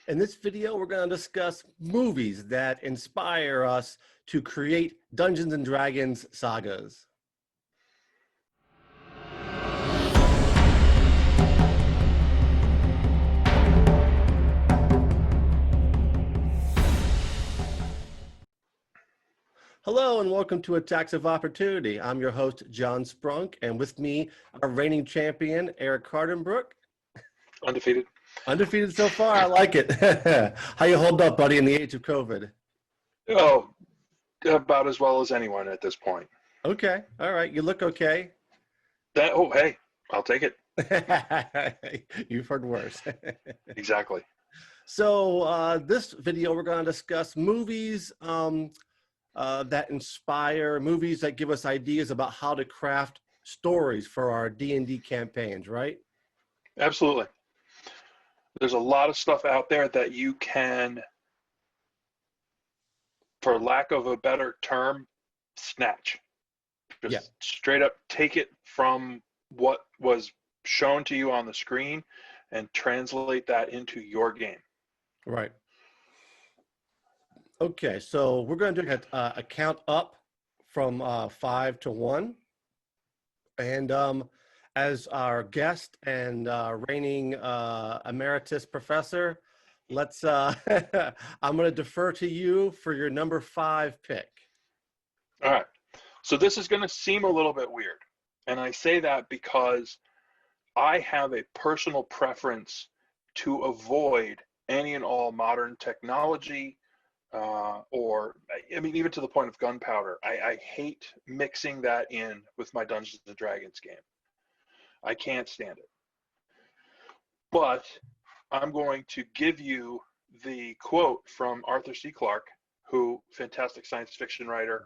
In this video, we're going to discuss movies that inspire us to create Dungeons and Dragons sagas. Hello and welcome to Attacks of Opportunity. I'm your host, John Sprunk, and with me, our reigning champion, Eric Cardenbrook. Undefeated. Undefeated so far, I like it. How you hold up, buddy, in the age of COVID? Oh, about as well as anyone at this point. Okay, all right, you look okay. Hey, I'll take it. You've heard worse. Exactly. So this video, we're going to discuss movies that inspire, movies that give us ideas about how to craft stories for our D&D campaigns, right? Absolutely. There's a lot of stuff out there that you can, for lack of a better term, snatch. Just straight up take it from what was shown to you on the screen and translate that into your game. Right. Okay, so we're going to do a count up from 5 to 1. And as our guest and reigning emeritus professor, let's, I'm going to defer to you for your number 5 pick. All right. So this is going to seem a little bit weird. And I say that because I have a personal preference to avoid any and all modern technology, even to the point of gunpowder. I hate mixing that in with my Dungeons and Dragons game. I can't stand it. But I'm going to give you the quote from Arthur C. Clarke, who, fantastic science fiction writer.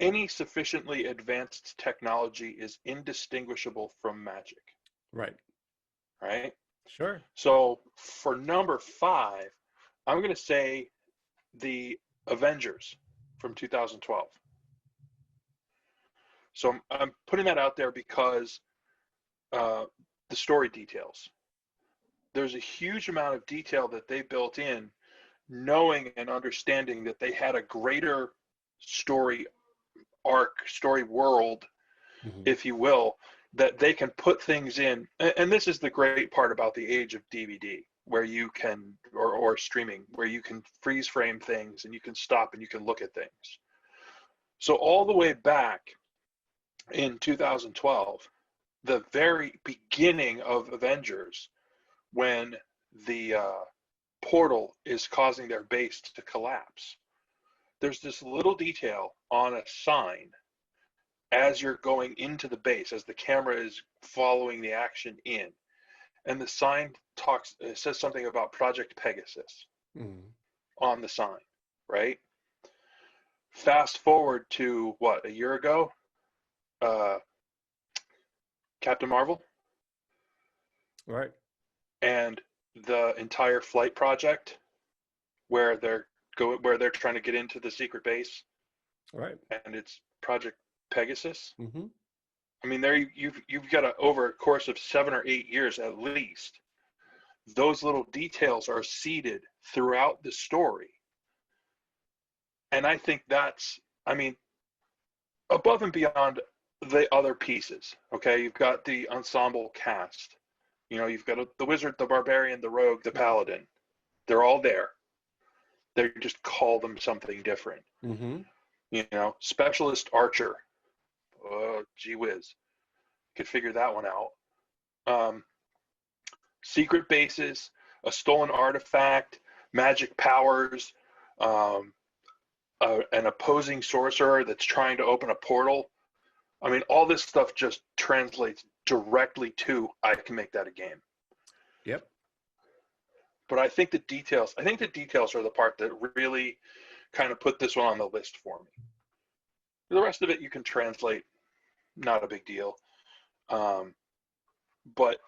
Any sufficiently advanced technology is indistinguishable from magic. Right. Right? Sure. So for number 5, I'm going to say the Avengers from 2012. So I'm putting that out there because the story details. There's a huge amount of detail that they built in, knowing and understanding that they had a greater story arc, story world, if you will, that they can put things in. And this is the great part about the age of DVD, where you can, or streaming, where you can freeze frame things and you can stop and you can look at things. So all the way back in 2012, the very beginning of Avengers, when the portal is causing their base to collapse, there's this little detail on a sign as you're going into the base, as the camera is following the action in. And the sign says something about Project Pegasus on the sign, right? Fast forward to a year ago? Captain Marvel? Right. And the entire flight project where they're trying to get into the secret base. Right. And it's Project Pegasus. Mm-hmm. I mean, there you've got over a course of 7 or 8 years at least, those little details are seeded throughout the story. And I think that's, above and beyond the other pieces. Okay, you've got the ensemble cast. You've got the wizard, the barbarian, the rogue, the paladin. They're all there. They just call them something different. Specialist archer. Oh, gee whiz. Could figure that one out. Secret bases, a stolen artifact, magic powers, an opposing sorcerer that's trying to open a portal. All this stuff just translates directly to, I can make that a game. Yep. But I think the details are the part that really kind of put this one on the list for me. The rest of it you can translate, not a big deal. But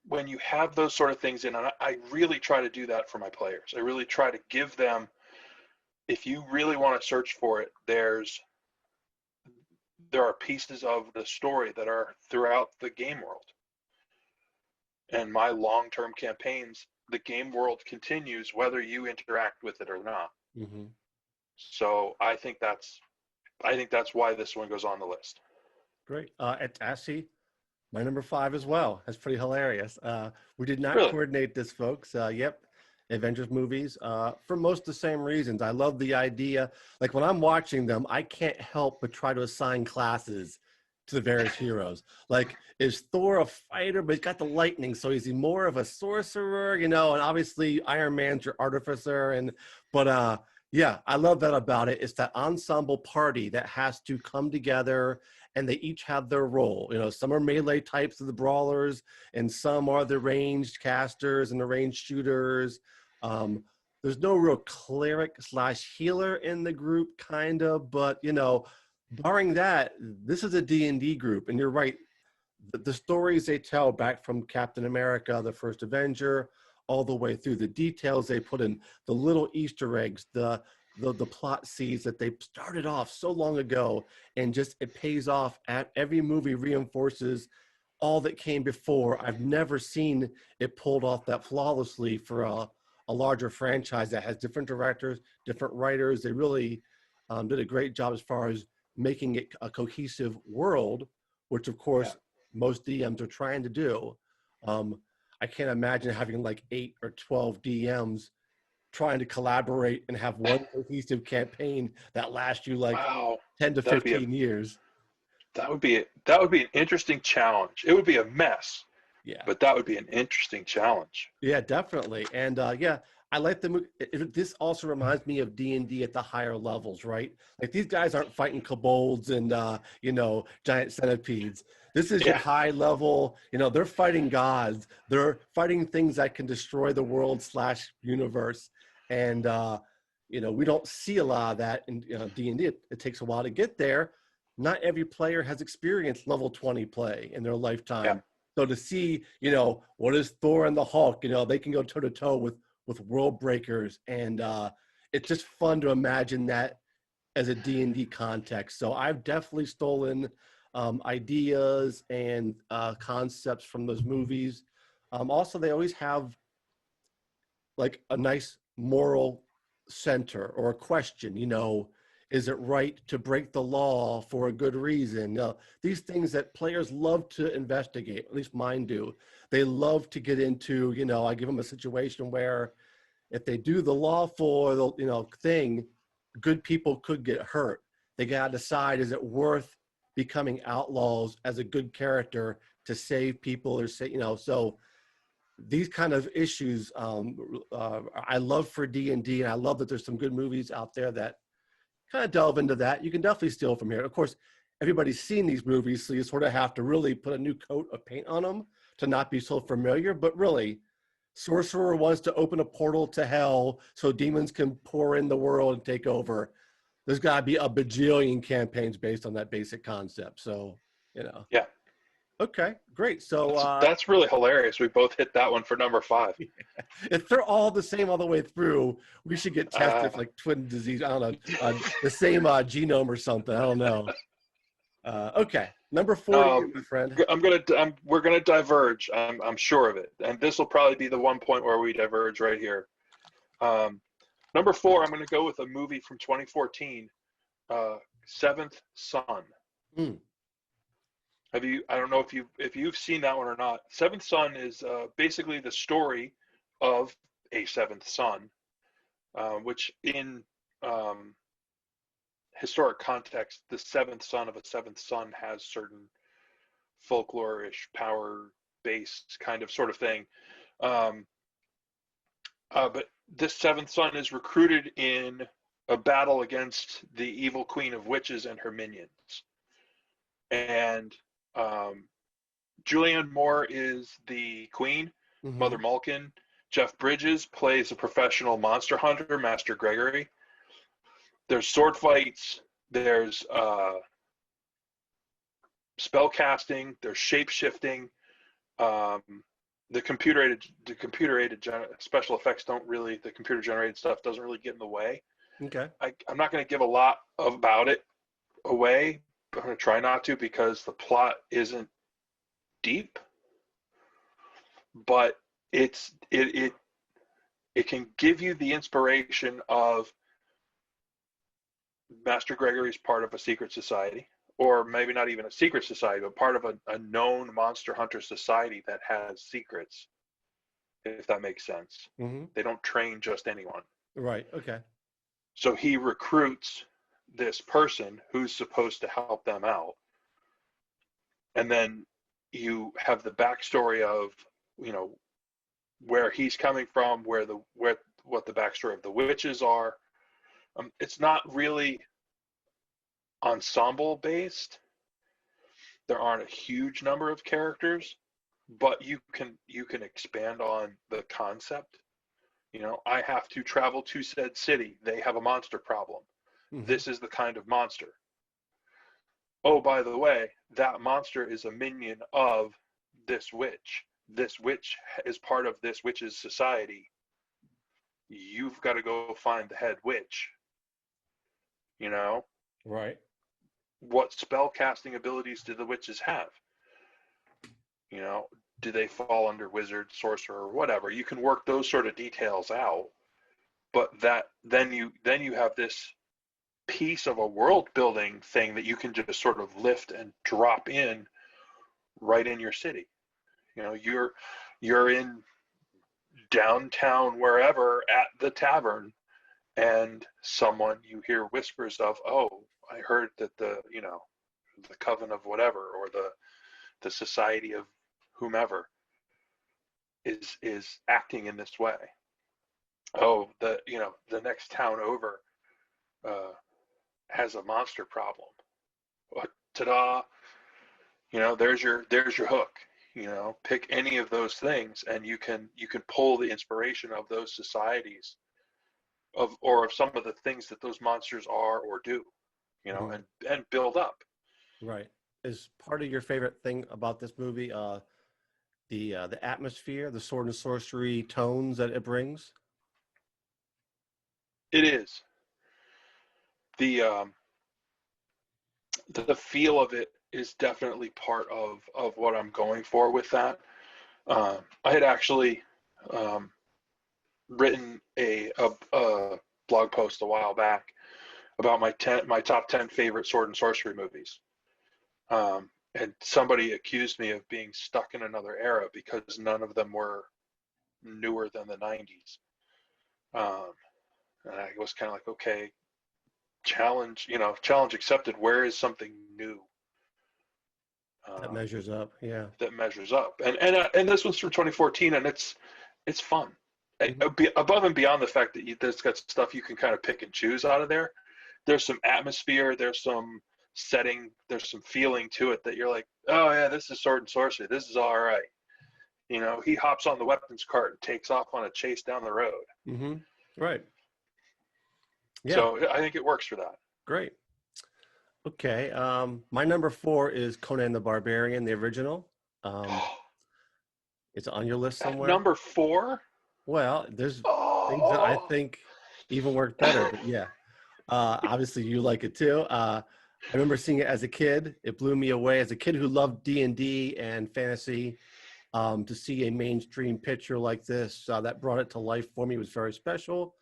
when you have those sort of things in, and I really try to do that for my players. I really try to give them, if you really want to search for it, there are pieces of the story that are throughout the game world. And my long-term campaigns, the game world continues whether you interact with it or not. Mm-hmm. So I think that's why this one goes on the list. Great. At Ashley, my number 5 as well. That's pretty hilarious. We did not Really? coordinate this, folks. Yep. Avengers movies, for most of the same reasons. I love the idea. Like when I'm watching them, I can't help but try to assign classes to the various heroes. Like, is Thor a fighter, but he's got the lightning, so is he more of a sorcerer? And obviously Iron Man's your artificer. But yeah, I love that about it. It's that ensemble party that has to come together, and they each have their role. Some are melee types of the brawlers, and some are the ranged casters and the ranged shooters. There's no real cleric/healer in the group, kind of, but barring that, this is a D&D group. And you're right, the stories they tell, back from Captain America, the first Avenger, all the way through, the details they put in, the little Easter eggs, the plot seeds that they started off so long ago, and just it pays off. At every movie reinforces all that came before. I've never seen it pulled off that flawlessly for a larger franchise that has different directors, different writers. They really did a great job as far as making it a cohesive world, which of course most DMs are trying to do. I can't imagine having like 8 or 12 DMs trying to collaborate and have one cohesive campaign that lasts you like Wow. 10 to 15 years. That would be an interesting challenge. It would be a mess. Yeah. But that would be an interesting challenge. Yeah, definitely. And yeah, I like the movie. This also reminds me of D&D at the higher levels, right? Like these guys aren't fighting kobolds and giant centipedes. This is your high level. They're fighting gods. They're fighting things that can destroy the world/universe. And we don't see a lot of that in D&D. It takes a while to get there. Not every player has experienced level 20 play in their lifetime. Yeah. So to see, what is Thor and the Hulk, they can go toe to toe with world breakers, and it's just fun to imagine that as a D&D context. So I've definitely stolen ideas and concepts from those movies. Also, they always have like a nice moral center or a question, is it right to break the law for a good reason? These things that players love to investigate, at least mine do. They love to get into, I give them a situation where if they do the lawful, thing, good people could get hurt. They got to decide, is it worth becoming outlaws as a good character to save people, or say, so these kind of issues I love for D&D, and I love that there's some good movies out there that kind of delve into that. You can definitely steal from here. Of course, everybody's seen these movies, so you sort of have to really put a new coat of paint on them to not be so familiar. But really, Sorcerer wants to open a portal to hell so demons can pour in the world and take over. There's got to be a bajillion campaigns based on that basic concept. So, Yeah. Okay, great. So that's really hilarious. We both hit that one for number 5. If they're all the same all the way through, we should get tested for like twin disease. I don't know, the same genome or something. I don't know. Okay, number 40, my friend. We're gonna diverge. I'm sure of it, and this will probably be the one point where we diverge right here. Number 4, I'm gonna go with a movie from 2014, Seventh Son. I don't know if you've seen that one or not. Seventh Son is basically the story of a seventh son, which in historic context, the seventh son of a seventh son has certain folklore-ish power-based kind of sort of thing. But this seventh son is recruited in a battle against the evil queen of witches and her minions. And Julianne Moore is the queen, Mother Malkin. Jeff Bridges plays a professional monster hunter, Master Gregory. There's sword fights. There's spell casting. There's shape shifting. The computer aided special effects the computer generated stuff doesn't really get in the way. Okay. I'm not going to give a lot about it away. I'm going to try not to, because the plot isn't deep. but it can give you the inspiration of Master Gregory's part of a secret society, or maybe not even a secret society, but part of a known monster hunter society that has secrets, if that makes sense. Mm-hmm. They don't train just anyone. Right. Okay. So he recruits this person who's supposed to help them out. And then you have the backstory of, where he's coming from, what the backstory of the witches are. It's not really ensemble based. There aren't a huge number of characters, but you can expand on the concept. I have to travel to said city. They have a monster problem. Mm-hmm. This is the kind of monster. Oh, by the way, that monster is a minion of this witch. This witch is part of this witch's society. You've got to go find the head witch. Right. What spell casting abilities do the witches have? Do they fall under wizard, sorcerer, or whatever? You can work those sort of details out, but then you have this piece of a world building thing that you can just sort of lift and drop in right in your city. You're in downtown wherever at the tavern, and you hear whispers of, oh, I heard that the coven of whatever, or the society of whomever is acting in this way. Oh, the next town over has a monster problem. Ta-da! There's your hook. Pick any of those things, and you can pull the inspiration of those societies of some of the things that those monsters are or do, Mm-hmm. and build up. Right. Is part of your favorite thing about this movie the atmosphere, the sword and sorcery tones that it brings? It is. The feel of it is definitely part of what I'm going for with that. I had actually written a blog post a while back about my top 10 favorite sword and sorcery movies. And somebody accused me of being stuck in another era because none of them were newer than the 90s. And I was kind of like, okay, challenge accepted. Where is something new That measures up. Yeah. that measures up? And this one's from 2014, and it's fun. Mm-hmm. Above and beyond the fact that there's got stuff you can kind of pick and choose out of there. There's some atmosphere, there's some setting, there's some feeling to it that you're like, oh yeah, this is sword and sorcery. This is all right. He hops on the weapons cart and takes off on a chase down the road. Mm-hmm. Right. Yeah. So I think it works for that. Great. Okay. My number 4 is Conan the Barbarian, the original. It's on your list somewhere. Number 4? Well, there's things that I think even work better, but yeah. Obviously you like it too. I remember seeing it as a kid. It blew me away as a kid who loved D&D and fantasy. To see a mainstream picture like this that brought it to life for me was very special.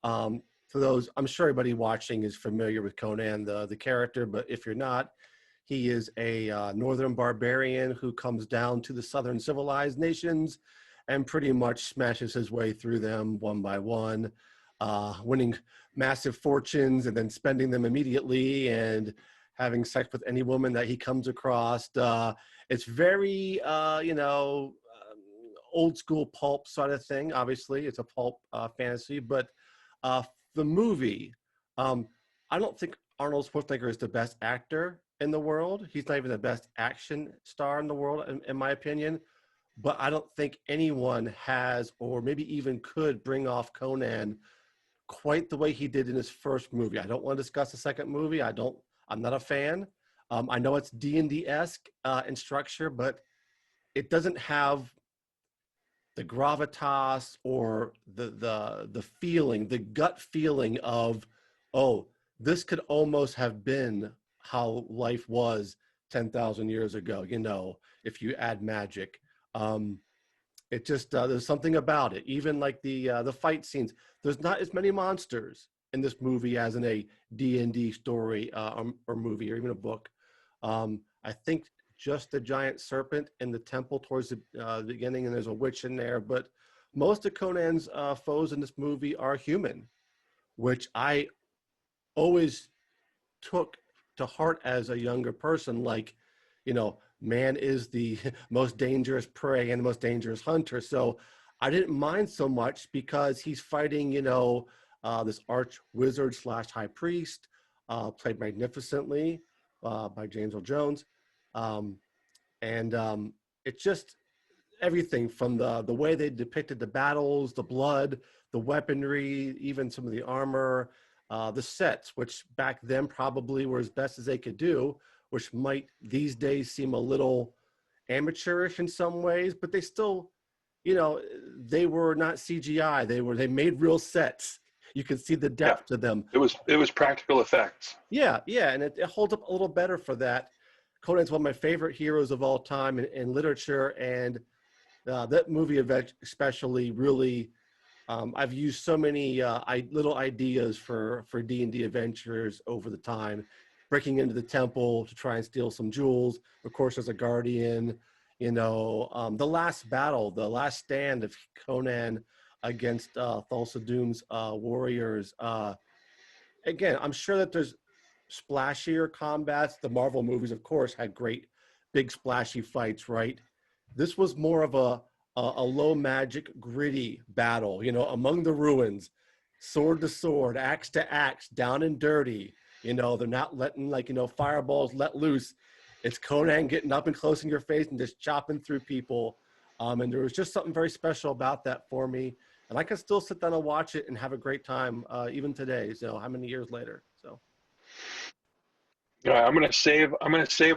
For those, I'm sure everybody watching is familiar with Conan, the character, but if you're not, he is a northern barbarian who comes down to the southern civilized nations and pretty much smashes his way through them one by one, winning massive fortunes and then spending them immediately and having sex with any woman that he comes across. It's very, old school pulp sort of thing. Obviously, it's a pulp fantasy, but the movie, I don't think Arnold Schwarzenegger is the best actor in the world. He's not even the best action star in the world, in my opinion. But I don't think anyone has, or maybe even could, bring off Conan quite the way he did in his first movie. I don't want to discuss the second movie. I'm not a fan. I know it's D&D-esque in structure, but it doesn't have the gravitas or the feeling, the gut feeling of, oh, this could almost have been how life was 10,000 years ago, if you add magic. It just there's something about it. Even like the fight scenes. There's not as many monsters in this movie as in a D&D story or movie or even a book. I think just the giant serpent in the temple towards the beginning, and there's a witch in there. But most of Conan's foes in this movie are human, which I always took to heart as a younger person. Like, man is the most dangerous prey and the most dangerous hunter. So I didn't mind so much because he's fighting, this arch wizard / high priest, played magnificently by James Earl Jones. It's just everything from the way they depicted the battles, the blood, the weaponry, even some of the armor, the sets, which back then probably were as best as they could do, which might these days seem a little amateurish in some ways, but they still, they were not CGI. They made real sets. You could see the depth to them. It was practical effects. Yeah, and it holds up a little better for that. Conan's one of my favorite heroes of all time in literature, and that movie especially really, I've used so many little ideas for D&D adventures over the time, breaking into the temple to try and steal some jewels. Of course, there's a guardian, the last battle, the last stand of Conan against Thulsa Doom's warriors. Again, I'm sure that there's splashier combats. The Marvel movies, of course, had great big splashy fights, right? This was more of a low magic, gritty battle, among the ruins, sword to sword, axe to axe, down and dirty. They're not letting fireballs let loose. It's Conan getting up and close in your face and just chopping through people. And there was just something very special about that for me. And I can still sit down and watch it and have a great time, even today. So how many years later? So. All right, I'm gonna save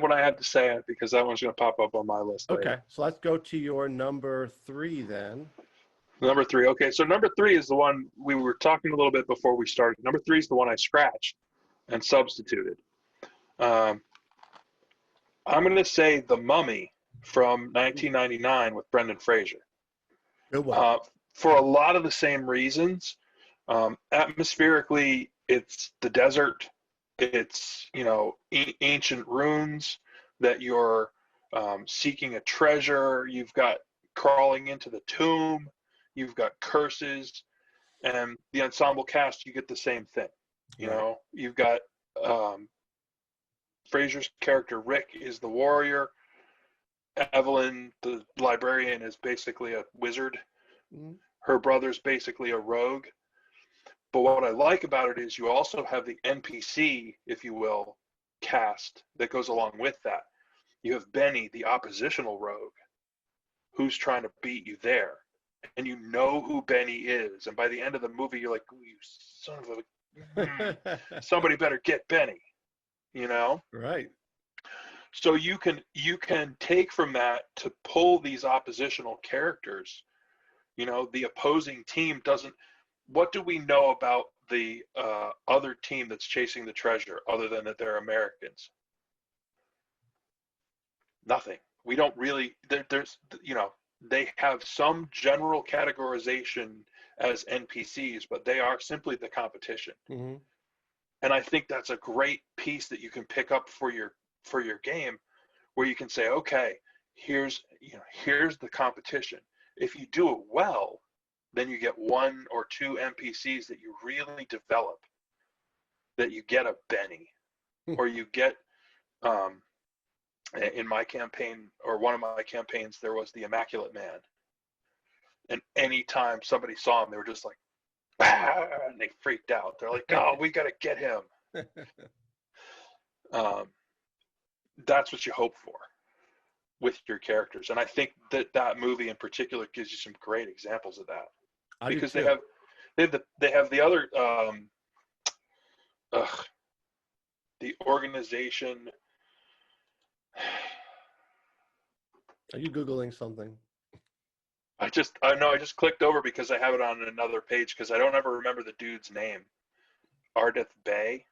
what I had to say because that one's gonna pop up on my list later. Okay, so let's go to your number 3 then. Number 3. Okay, so number 3 is the one we were talking a little bit before we started. Number 3 is the one I scratched and substituted. I'm gonna say The Mummy from 1999 with Brendan Fraser. Good one. For a lot of the same reasons. Atmospherically, it's the desert. It's ancient ruins that you're seeking a treasure. You've got crawling into the tomb. You've got curses, and the ensemble cast. You get the same thing. You've got Fraser's character Rick is the warrior. Evelyn, the librarian, is basically a wizard. Mm-hmm. Her brother's basically a rogue. But what I like about it is you also have the NPC, if you will, cast that goes along with that. You have Benny, the oppositional rogue, who's trying to beat you there. And you know who Benny is. And by the end of the movie, you're like, oh, you son of a... somebody better get Benny, Right. So you can take from that to pull these oppositional characters. The opposing team doesn't... What do we know about the other team that's chasing the treasure other than that they're Americans? Nothing. We don't really, there's, they have some general categorization as NPCs, but they are simply the competition. Mm-hmm. And I think that's a great piece that you can pick up for your game, where you can say, okay, here's the competition. If you do it well, then you get 1 or 2 NPCs that you really develop, that you get a Benny, or you get, in my campaign, or one of my campaigns, there was the Immaculate Man. And anytime somebody saw him, they were just like, ah, and they freaked out. They're like, oh, we got to get him. That's what you hope for with your characters. And I think that movie in particular gives you some great examples of that. Because they have the other the organization. Are you Googling something? I just clicked over because I have it on another page because I don't ever remember the dude's name. Ardeth Bay,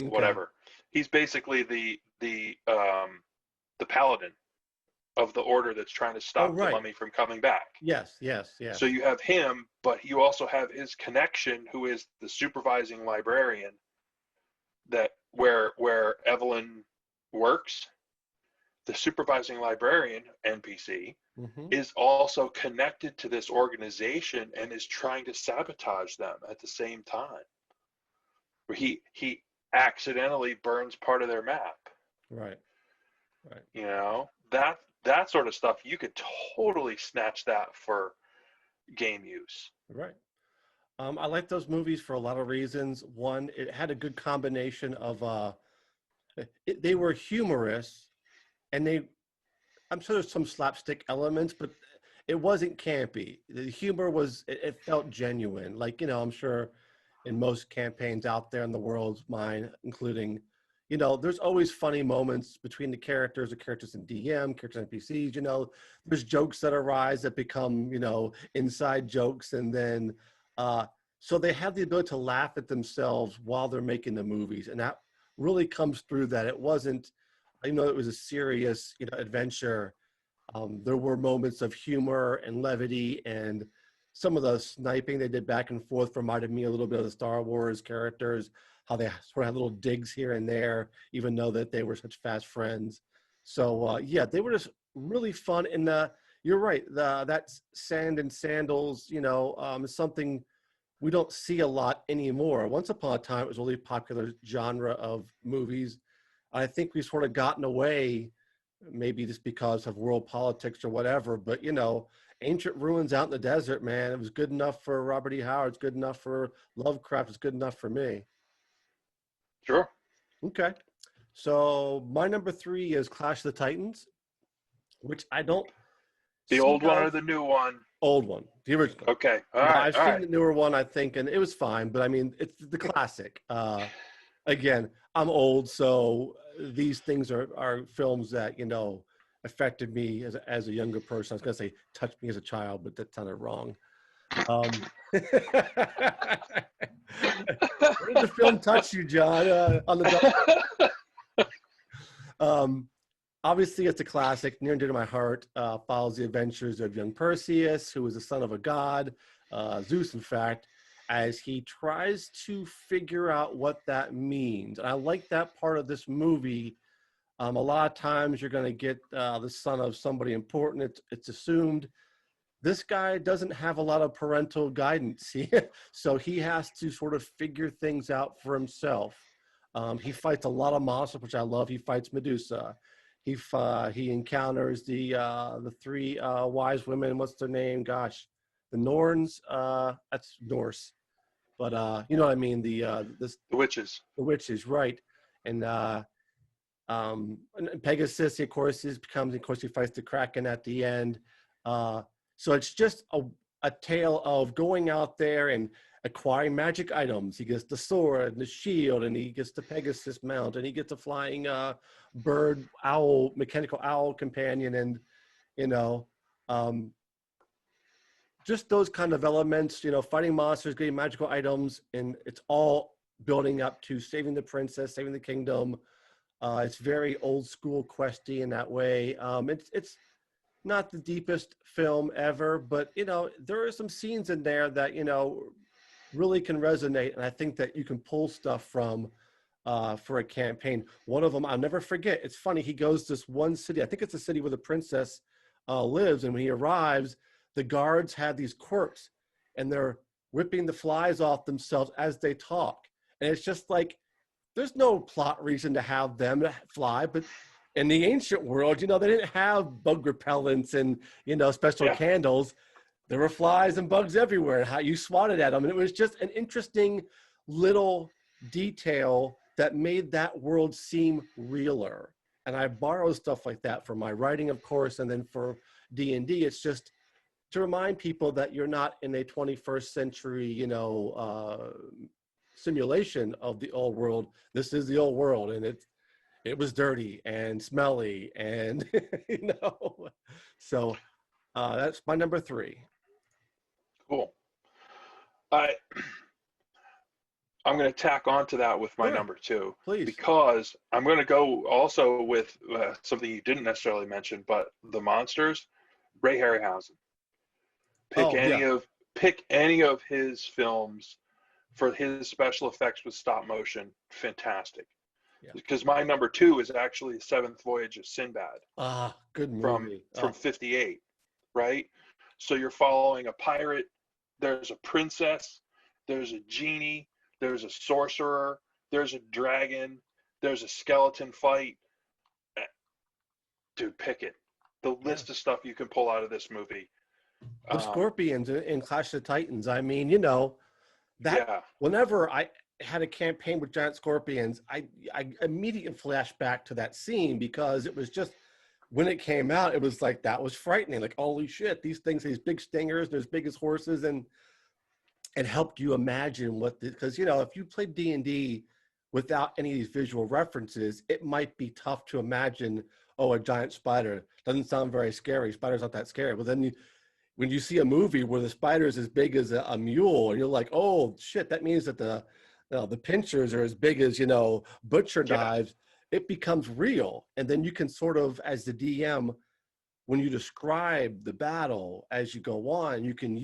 okay. Whatever. He's basically the paladin of the order that's trying to Oh, stop the right. mummy from coming back. Yes, yes, yes. So you have him, but you also have his connection, who is the supervising librarian that where Evelyn works. The supervising librarian NPC Hmm. is also connected to this organization and is trying to sabotage them at the same time. Where he accidentally burns part of their map. Right, right, You know, that sort of stuff, you could totally snatch that for game use. right. I like those movies for a lot of reasons. One, it had a good combination of they were humorous, and I'm sure there's some slapstick elements, but it wasn't campy. The humor was, it felt genuine. Like, I'm sure in most campaigns out there in the world, mine including, there's always funny moments between the characters in DM, characters in NPCs, there's jokes that arise that become, inside jokes. And then, so they have the ability to laugh at themselves while they're making the movies. And that really comes through that it wasn't, it was a serious, adventure. There were moments of humor and levity, and some of the sniping they did back and forth reminded me a little bit of the Star Wars characters, how they sort of had little digs here and there, even though that they were such fast friends. So yeah, they were just really fun. And you're right, that sand and sandals, is something we don't see a lot anymore. Once upon a time, it was a really popular genre of movies. I think we've sort of gotten away, maybe just because of world politics or whatever, but ancient ruins out in the desert, man, it was good enough for Robert E. Howard. It's good enough for Lovecraft. It's good enough for me. Sure. Okay. So my number 3 is Clash of the Titans, which I don't The see old one or of. the new one? Old one, the original. Okay. All No, right. I've All seen right. the newer one, I think, and it was fine, but I mean, it's the classic. Again, I'm old, so these things are films that affected me as a younger person. I was gonna say touched me as a child, but that sounded wrong. Where did the film touch you, John? On the obviously, it's a classic, near and dear to my heart. Follows the adventures of young Perseus, who is the son of a god, Zeus, in fact, as he tries to figure out what that means. And I like that part of this movie. A lot of times you're going to get the son of somebody important. It's assumed. This guy doesn't have a lot of parental guidance, so he has to sort of figure things out for himself. He fights a lot of monsters, which I love. He fights Medusa. He encounters the 3 wise women. What's their name? Gosh, the Norns. That's Norse, but you know what I mean. The witches. the witches, right? And and Pegasus, of course, of course, he fights the Kraken at the end. So it's just a tale of going out there and acquiring magic items. He gets the sword and the shield, and he gets the Pegasus mount, and he gets a flying bird owl, mechanical owl companion, and you know, um, just those kind of elements. Fighting monsters, getting magical items, and it's all building up to saving the princess, saving the kingdom. It's very old school questy in that way. It's not the deepest film ever, but there are some scenes in there that really can resonate, and I think that you can pull stuff from for a campaign. One of them I'll never forget. It's funny. He goes to this one city. I think it's a city where the princess lives, and when he arrives, the guards have these quirks, and they're whipping the flies off themselves as they talk, and it's just like there's no plot reason to have them fly, but in the ancient world, they didn't have bug repellents and, special candles. There were flies and bugs everywhere, and how you swatted at them. And it was just an interesting little detail that made that world seem realer. And I borrow stuff like that for my writing, of course, and then for D&D, it's just to remind people that you're not in a 21st century, simulation of the old world. This is the old world, and it was dirty and smelly, and so that's my number 3. Cool. I I'm going to tack onto that with my Sure, number two, please. because I'm going to go also with something you didn't necessarily mention, but the monsters, Ray Harryhausen. Pick Oh any yeah, of pick any of his films for his special effects with stop motion. Fantastic. yeah. Because my number two is actually Seventh Voyage of Sinbad Ah, good from movie. from Oh, '58, right? So you're following a pirate. There's a princess. There's a genie. There's a sorcerer. There's a dragon. There's a skeleton fight. Eh, Dude, pick it. The yeah. list of stuff you can pull out of this movie. The Um, Scorpions in Clash of the Titans. I mean, that yeah, whenever I had a campaign with giant scorpions, I immediately flashed back to that scene because it was just when it came out, it was like that was frightening. Like, holy shit, these things, these big stingers, they're as big as horses, and it helped you imagine what because if you played D&D without any of these visual references, it might be tough to imagine, oh, a giant spider. Doesn't sound very scary. Spider's not that scary. But then when you see a movie where the spider is as big as a mule, and you're like, oh shit, that means that the pinchers are as big as butcher yeah, knives. It becomes real, and then you can sort of, as the DM, when you describe the battle as you go on, you can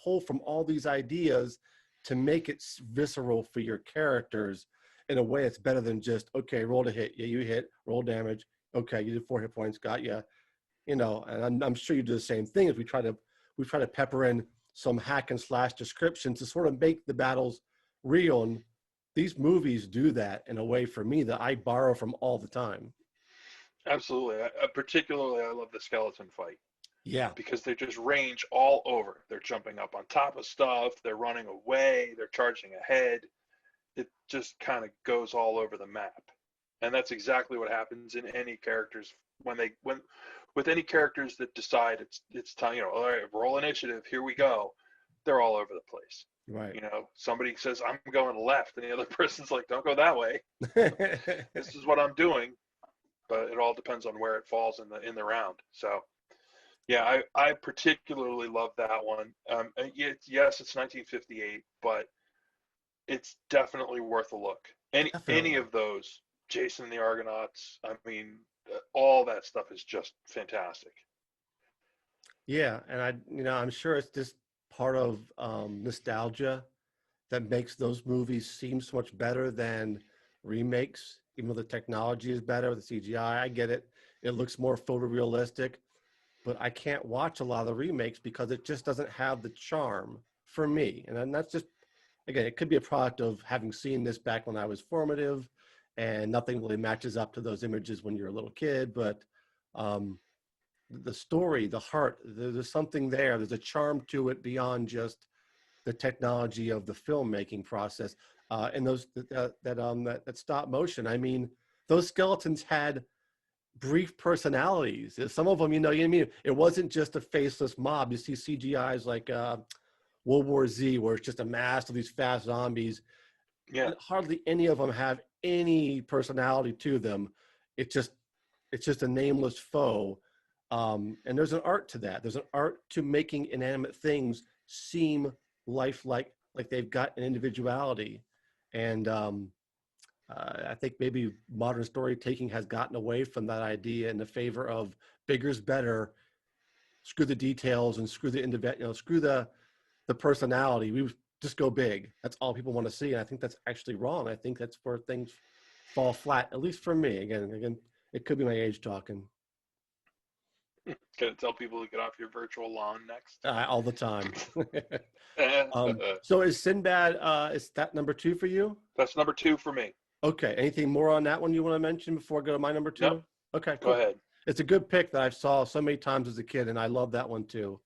pull from all these ideas to make it visceral for your characters in a way that's better than just, okay, roll to hit, yeah, you hit, roll damage, okay, you did 4 hit points, got you. And I'm sure you do the same thing as we try to pepper in some hack and slash descriptions to sort of make the battles real. And these movies do that in a way for me that I borrow from all the time. absolutely. Particularly, I love the skeleton fight Yeah. because they just range all over. They're jumping up on top of stuff. They're running away. They're charging ahead. It just kind of goes all over the map, and that's exactly what happens in any characters when with any characters that decide it's time. All right, roll initiative. Here we go. They're all over the place. Right. Somebody says I'm going left, and the other person's like, "Don't go that way. This is what I'm doing." But it all depends on where it falls in the round. So yeah, I particularly love that one. Yes, it's 1958, but it's definitely worth a look. Any Definitely. of those, Jason and the Argonauts. I mean, all that stuff is just fantastic. Yeah, and I'm sure it's just part of nostalgia that makes those movies seem so much better than remakes. Even though the technology is better, the CGI, I get it. It looks more photorealistic, but I can't watch a lot of the remakes because it just doesn't have the charm for me. And then that's just, again, it could be a product of having seen this back when I was formative, and nothing really matches up to those images when you're a little kid. But um, the story, the heart, there's something there. There's a charm to it beyond just the technology of the filmmaking process. And that stop motion. I mean, those skeletons had brief personalities. Some of them, I mean, it wasn't just a faceless mob. You see CGIs like World War Z, where it's just a mass of these fast zombies. Yeah, Hardly any of them have any personality to them. It's just it's just a nameless foe. And there's an art to that. There's an art to making inanimate things seem lifelike, like they've got an individuality. And I think maybe modern story taking has gotten away from that idea in the favor of bigger's better. Screw the details and screw the individual, screw the personality. We just go big. That's all people want to see. And I think that's actually wrong. I think that's where things fall flat, at least for me. Again, it could be my age talking. gonna tell people to get off your virtual lawn next. All the time. So is Sinbad, is that number two for you? That's number two for me. Okay. Anything more on that one you want to mention before I go to my number Nope. two? Okay, Go cool. ahead. It's a good pick that I saw so many times as a kid, and I love that one too.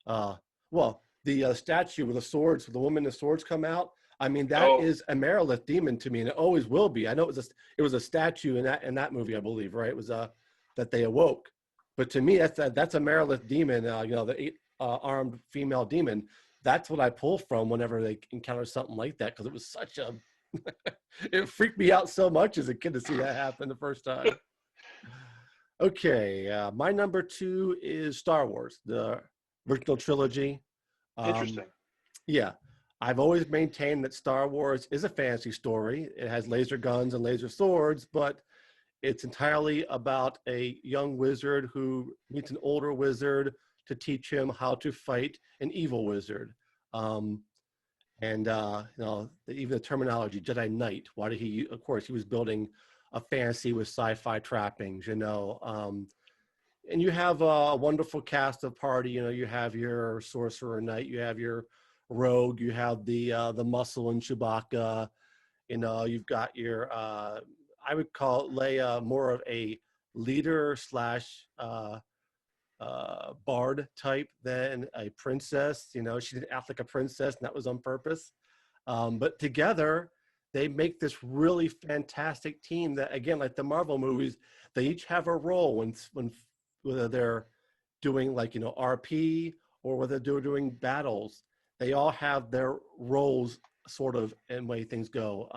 Well, the statue with the swords, the woman, the swords come out. I mean, that Oh, is a Merilith demon to me, and it always will be. I know it was a statue in that movie, I believe, right? It was that they awoke, but to me, that's a Merilith demon. The 8 armed female demon. That's what I pull from whenever they encounter something like that, because it was such a it freaked me out so much as a kid to see that happen the first time. Okay, my number two is Star Wars, the original trilogy. Um, interesting. yeah, I've always maintained that Star Wars is a fantasy story. It has laser guns and laser swords, but it's entirely about a young wizard who meets an older wizard to teach him how to fight an evil wizard. Um, and even the terminology Jedi Knight. Why did he? Of course, he was building a fantasy with sci-fi trappings. And you have a wonderful cast of party. You have your sorcerer knight, you have your rogue, you have the muscle in Chewbacca. You've got your I would call Leia more of a leader slash bard type than a princess. She didn't act like a princess, and that was on purpose. But together, they make this really fantastic team that, again, like the Marvel movies, they each have a role when whether they're doing RP or whether they're doing battles. They all have their roles sort of in way things go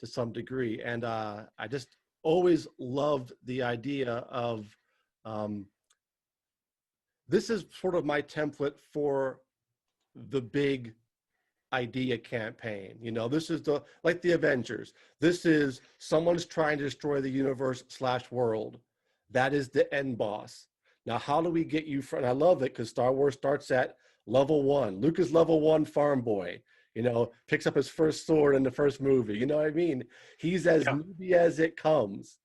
to some degree. And I just always loved the idea of this is sort of my template for the big idea campaign. This is like the Avengers. This is someone's trying to destroy the universe / world. That is the end boss. Now, how do we get you from, and I love it because Star Wars starts at level 1. Luke is level 1 farm boy, picks up his first sword in the first movie. You know what I mean? He's as newbie as it comes.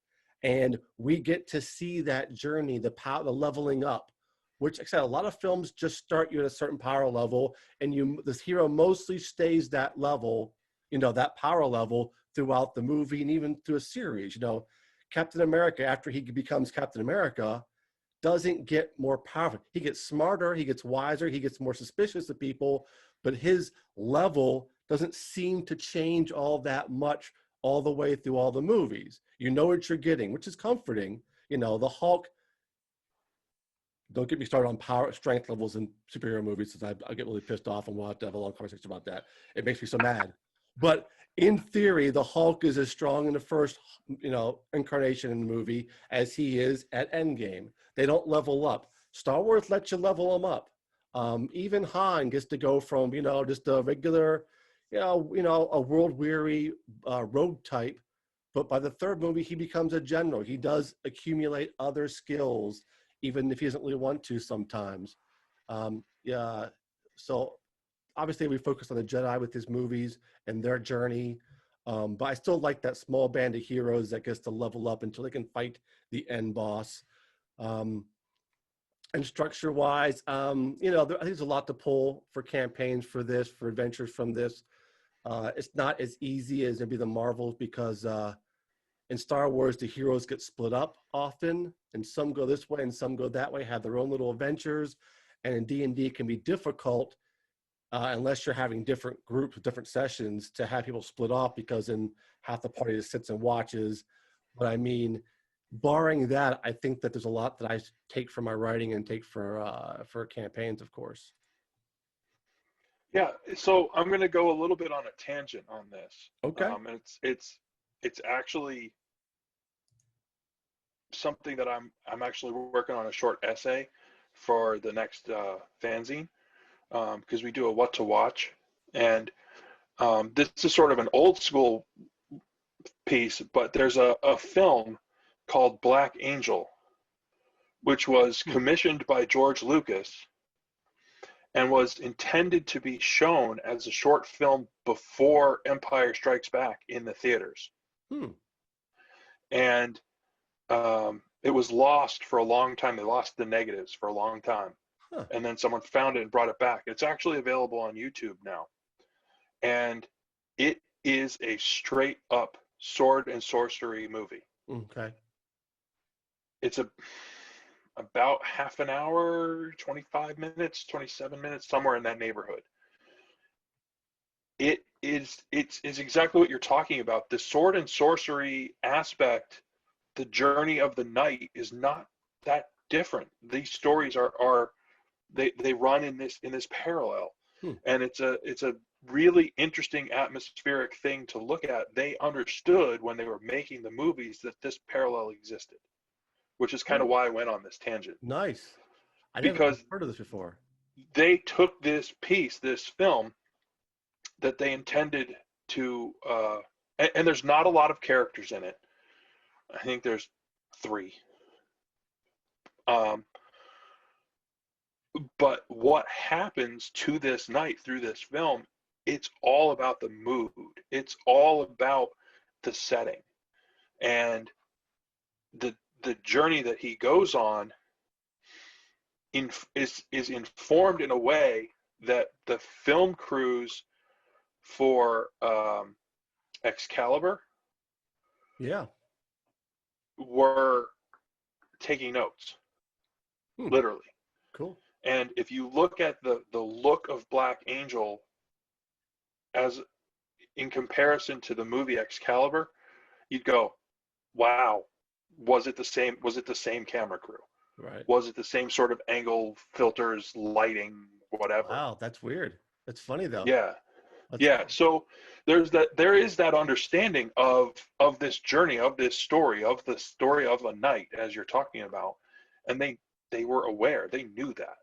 And we get to see that journey, the leveling up, which, like I said, a lot of films just start you at a certain power level, and this hero mostly stays that level, that power level throughout the movie and even through a series. Captain America, after he becomes Captain America, doesn't get more powerful. He gets smarter, he gets wiser, he gets more suspicious of people, but his level doesn't seem to change all that much all the way through all the movies. You know what you're getting, which is comforting. The Hulk, don't get me started on power strength levels in superhero movies, because I get really pissed off, and we'll have to have a long conversation about that. It makes me so mad. But in theory, the Hulk is as strong in the first, incarnation in the movie as he is at Endgame. They don't level up. Star Wars lets you level them up. Even Han gets to go from, just a regular, a world-weary rogue type, but by the third movie, he becomes a general. He does accumulate other skills, even if he doesn't really want to sometimes. So obviously we focus on the Jedi with his movies and their journey, but I still like that small band of heroes that gets to level up until they can fight the end boss. And structure-wise, I think there's a lot to pull for campaigns for this, for adventures from this. It's not as easy as maybe the Marvels, because in Star Wars, the heroes get split up often, and some go this way and some go that way, have their own little adventures. And in D&D, it can be difficult, unless you're having different groups, different sessions, to have people split off, because then half the party just sits and watches. But I mean, barring that, I think that there's a lot that I take from my writing and take for campaigns, of course. Yeah, so I'm going to go a little bit on a tangent on this. Okay. And it's actually something that I'm actually working on a short essay for the next fanzine, because we do a what to watch, and this is sort of an old school piece, but there's a film called Black Angel, which was commissioned by George Lucas and was intended to be shown as a short film before Empire Strikes Back in the theaters. And it was lost for a long time. They lost the negatives for a long time. And then someone found it and brought it back. It's actually available on YouTube now. And it is a straight up sword and sorcery movie. Okay. It's about half an hour, 25 minutes, 27 minutes, somewhere in that neighborhood. It's exactly what you're talking about. The sword and sorcery aspect, the journey of the knight, is not that different. These stories they run in this parallel. And it's a really interesting atmospheric thing to look at. They understood when they were making the movies that this parallel existed, which is kind of why I went on this tangent. Nice. I because never heard of this before. They took this piece, this film, that they intended to, and there's not a lot of characters in it. I think there's 3. But what happens to this night through this film, it's all about the mood. It's all about the setting. And the journey that he goes on is informed in a way that the film crews for Excalibur were taking notes, literally. Cool. And if you look at the look of Black Angel as in comparison to the movie Excalibur, you'd go, wow, was it the same camera crew? Right. Was it the same sort of angle, filters, lighting, whatever? Wow, that's weird. That's funny though. Yeah. That's Cool. So there is that understanding of this journey, of this story, of the story of a night, as you're talking about. And they were aware, they knew that.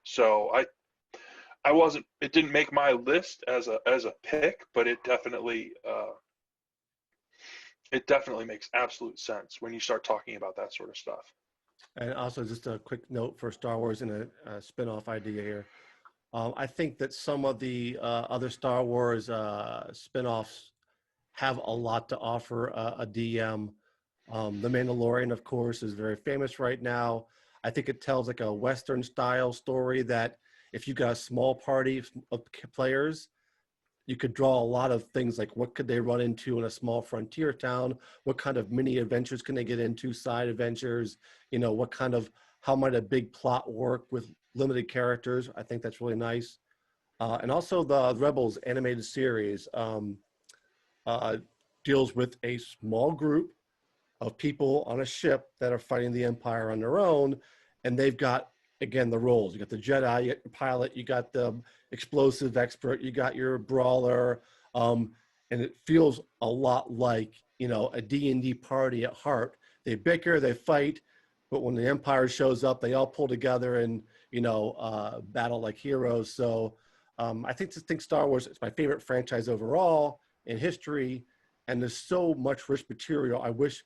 So it didn't make my list as a pick, but it definitely makes absolute sense when you start talking about that sort of stuff. And also, just a quick note for Star Wars and a spin-off idea here. I think that some of the other Star Wars spin-offs have a lot to offer a DM. The Mandalorian, of course, is very famous right now. I think it tells like a Western-style story that if you got a small party of players, you could draw a lot of things like what could they run into in a small frontier town? What kind of mini adventures can they get into, side adventures? You know, how might a big plot work with limited characters? I think that's really nice. And also the Rebels animated series deals with a small group of people on a ship that are fighting the Empire on their own. And they've got, again, the roles. You got the Jedi, you got your pilot, you got the explosive expert, you got your brawler. And it feels a lot like, you know, a D&D party at heart. They bicker, they fight, but when the Empire shows up, they all pull together and, you know, battle like heroes. So I think Star Wars is my favorite franchise overall in history. And there's so much rich material. I wish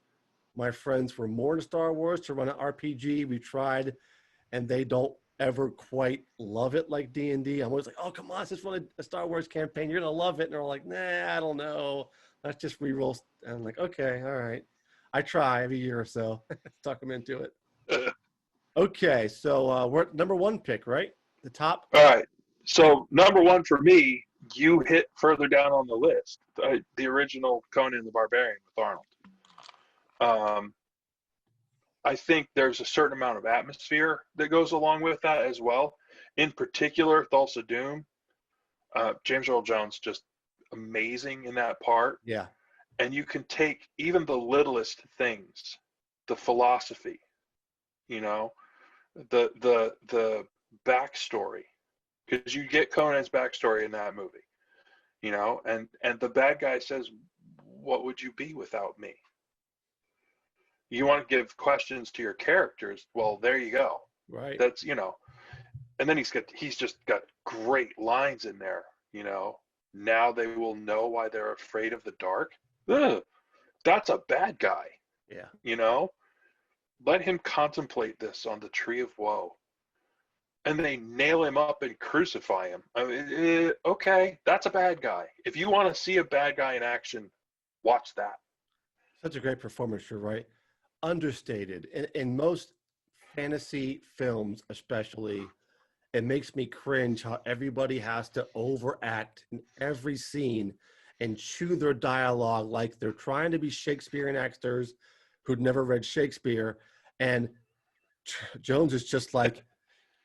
my friends were more into Star Wars to run an RPG. We tried, and they don't ever quite love it like D&D. I'm always like, oh, come on, let's just run a Star Wars campaign. You're going to love it. And they're like, nah, I don't know. Let's just reroll. And I'm like, okay, all right. I try every year or so. Talk them into it. Okay, so we're at number 1 pick, right? The top? All right. So number 1 for me, you hit further down on the list, the original Conan the Barbarian with Arnold. I think there's a certain amount of atmosphere that goes along with that as well. In particular, Thulsa Doom, James Earl Jones, just amazing in that part. Yeah. And you can take even the littlest things, the philosophy, you know, the backstory, because you get Conan's backstory in that movie, you know, and the bad guy says, what would you be without me? You want to give questions to your characters. Well, there you go. Right. That's, you know, and then he's just got great lines in there, you know. Now they will know why they're afraid of the dark. Ugh, that's a bad guy. Yeah. You know, let him contemplate this on the tree of woe. And they nail him up and crucify him. I mean, okay, that's a bad guy. If you want to see a bad guy in action, watch that. Such a great performance, you're right. Understated. In most fantasy films, especially, it makes me cringe how everybody has to overact in every scene and chew their dialogue like they're trying to be Shakespearean actors who'd never read Shakespeare. And Jones is just like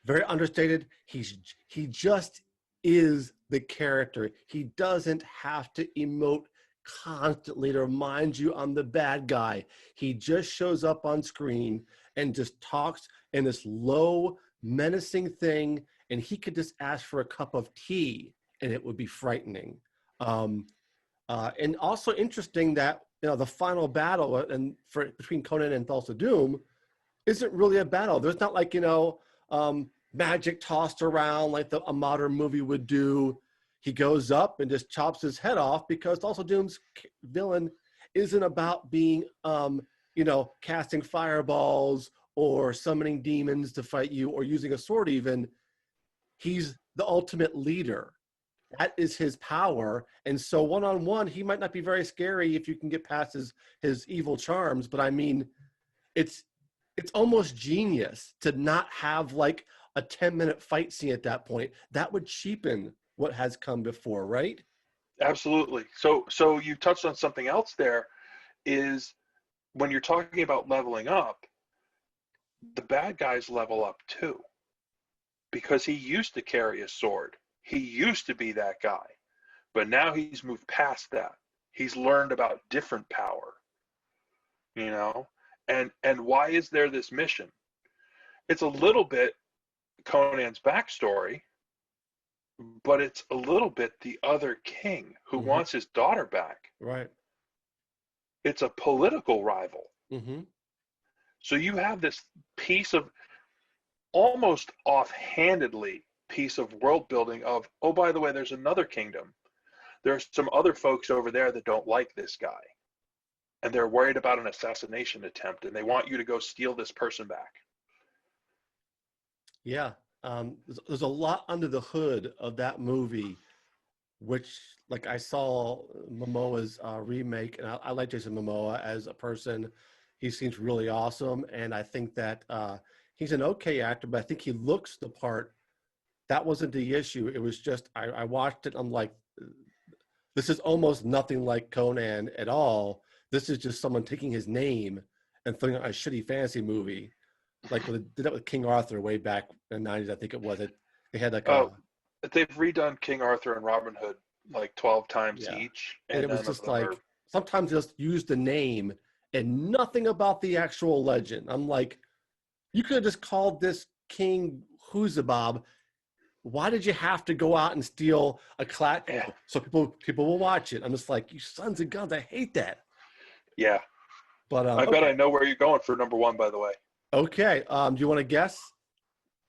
very understated. He just is the character. He doesn't have to emote constantly to remind you I'm the bad guy. He just shows up on screen and just talks in this low, menacing thing, and he could just ask for a cup of tea and it would be frightening. And also interesting that, you know, the final battle between Conan and Thulsa Doom isn't really a battle. There's not like, you know, magic tossed around like a modern movie would do. he goes up and just chops his head off, because also Doom's villain isn't about being, casting fireballs or summoning demons to fight you or using a sword even. He's the ultimate leader. That is his power. And so one-on-one, he might not be very scary if you can get past his evil charms. But I mean, it's almost genius to not have like a 10-minute fight scene at that point. That would cheapen what has come before, right? Absolutely. So you touched on something else there, is when you're talking about leveling up, the bad guys level up too, because he used to carry a sword. He used to be that guy, but now he's moved past that. He's learned about different power, and why is there this mission? It's a little bit Conan's backstory, but it's a little bit the other king who wants his daughter back. Right. It's a political rival. Mm-hmm. So you have this piece of, almost offhandedly, piece of world building of, oh, by the way, there's another kingdom. There's some other folks over there that don't like this guy, and they're worried about an assassination attempt, and they want you to go steal this person back. Yeah. There's a lot under the hood of that movie, which, like, I saw Momoa's remake, and I like Jason Momoa as a person. He seems really awesome, and I think that he's an okay actor, but I think he looks the part. That wasn't the issue. It was just, I watched it, I'm like, this is almost nothing like Conan at all. This is just someone taking his name and throwing out a shitty fantasy movie. Like when they did that with King Arthur way back in the 90s, I think it was. They had like they've redone King Arthur and Robin Hood like 12 times each. And it was just like, sometimes just use the name and nothing about the actual legend. I'm like, you could have just called this King Whozabob. Why did you have to go out and steal a so people will watch it? I'm just like, you sons of guns, I hate that. Yeah. But I bet I know where you're going for number one, by the way. Okay. Do you want to guess?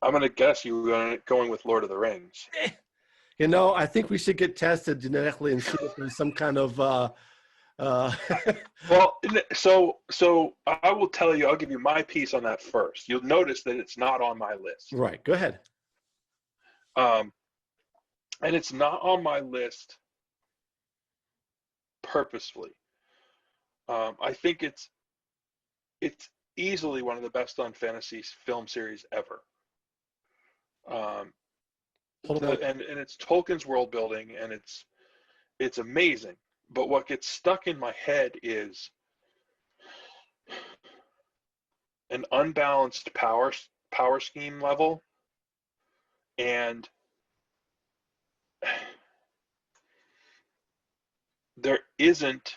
I'm going to guess you were going with Lord of the Rings. I think we should get tested genetically and see if there's some kind of Well, so I will tell you, I'll give you my piece on that first. You'll notice that it's not on my list. Right. Go ahead. And it's not on my list purposefully. I think it's easily one of the best done fantasy film series ever. And it's Tolkien's world building, and it's amazing. But what gets stuck in my head is an unbalanced power scheme level, and there isn't,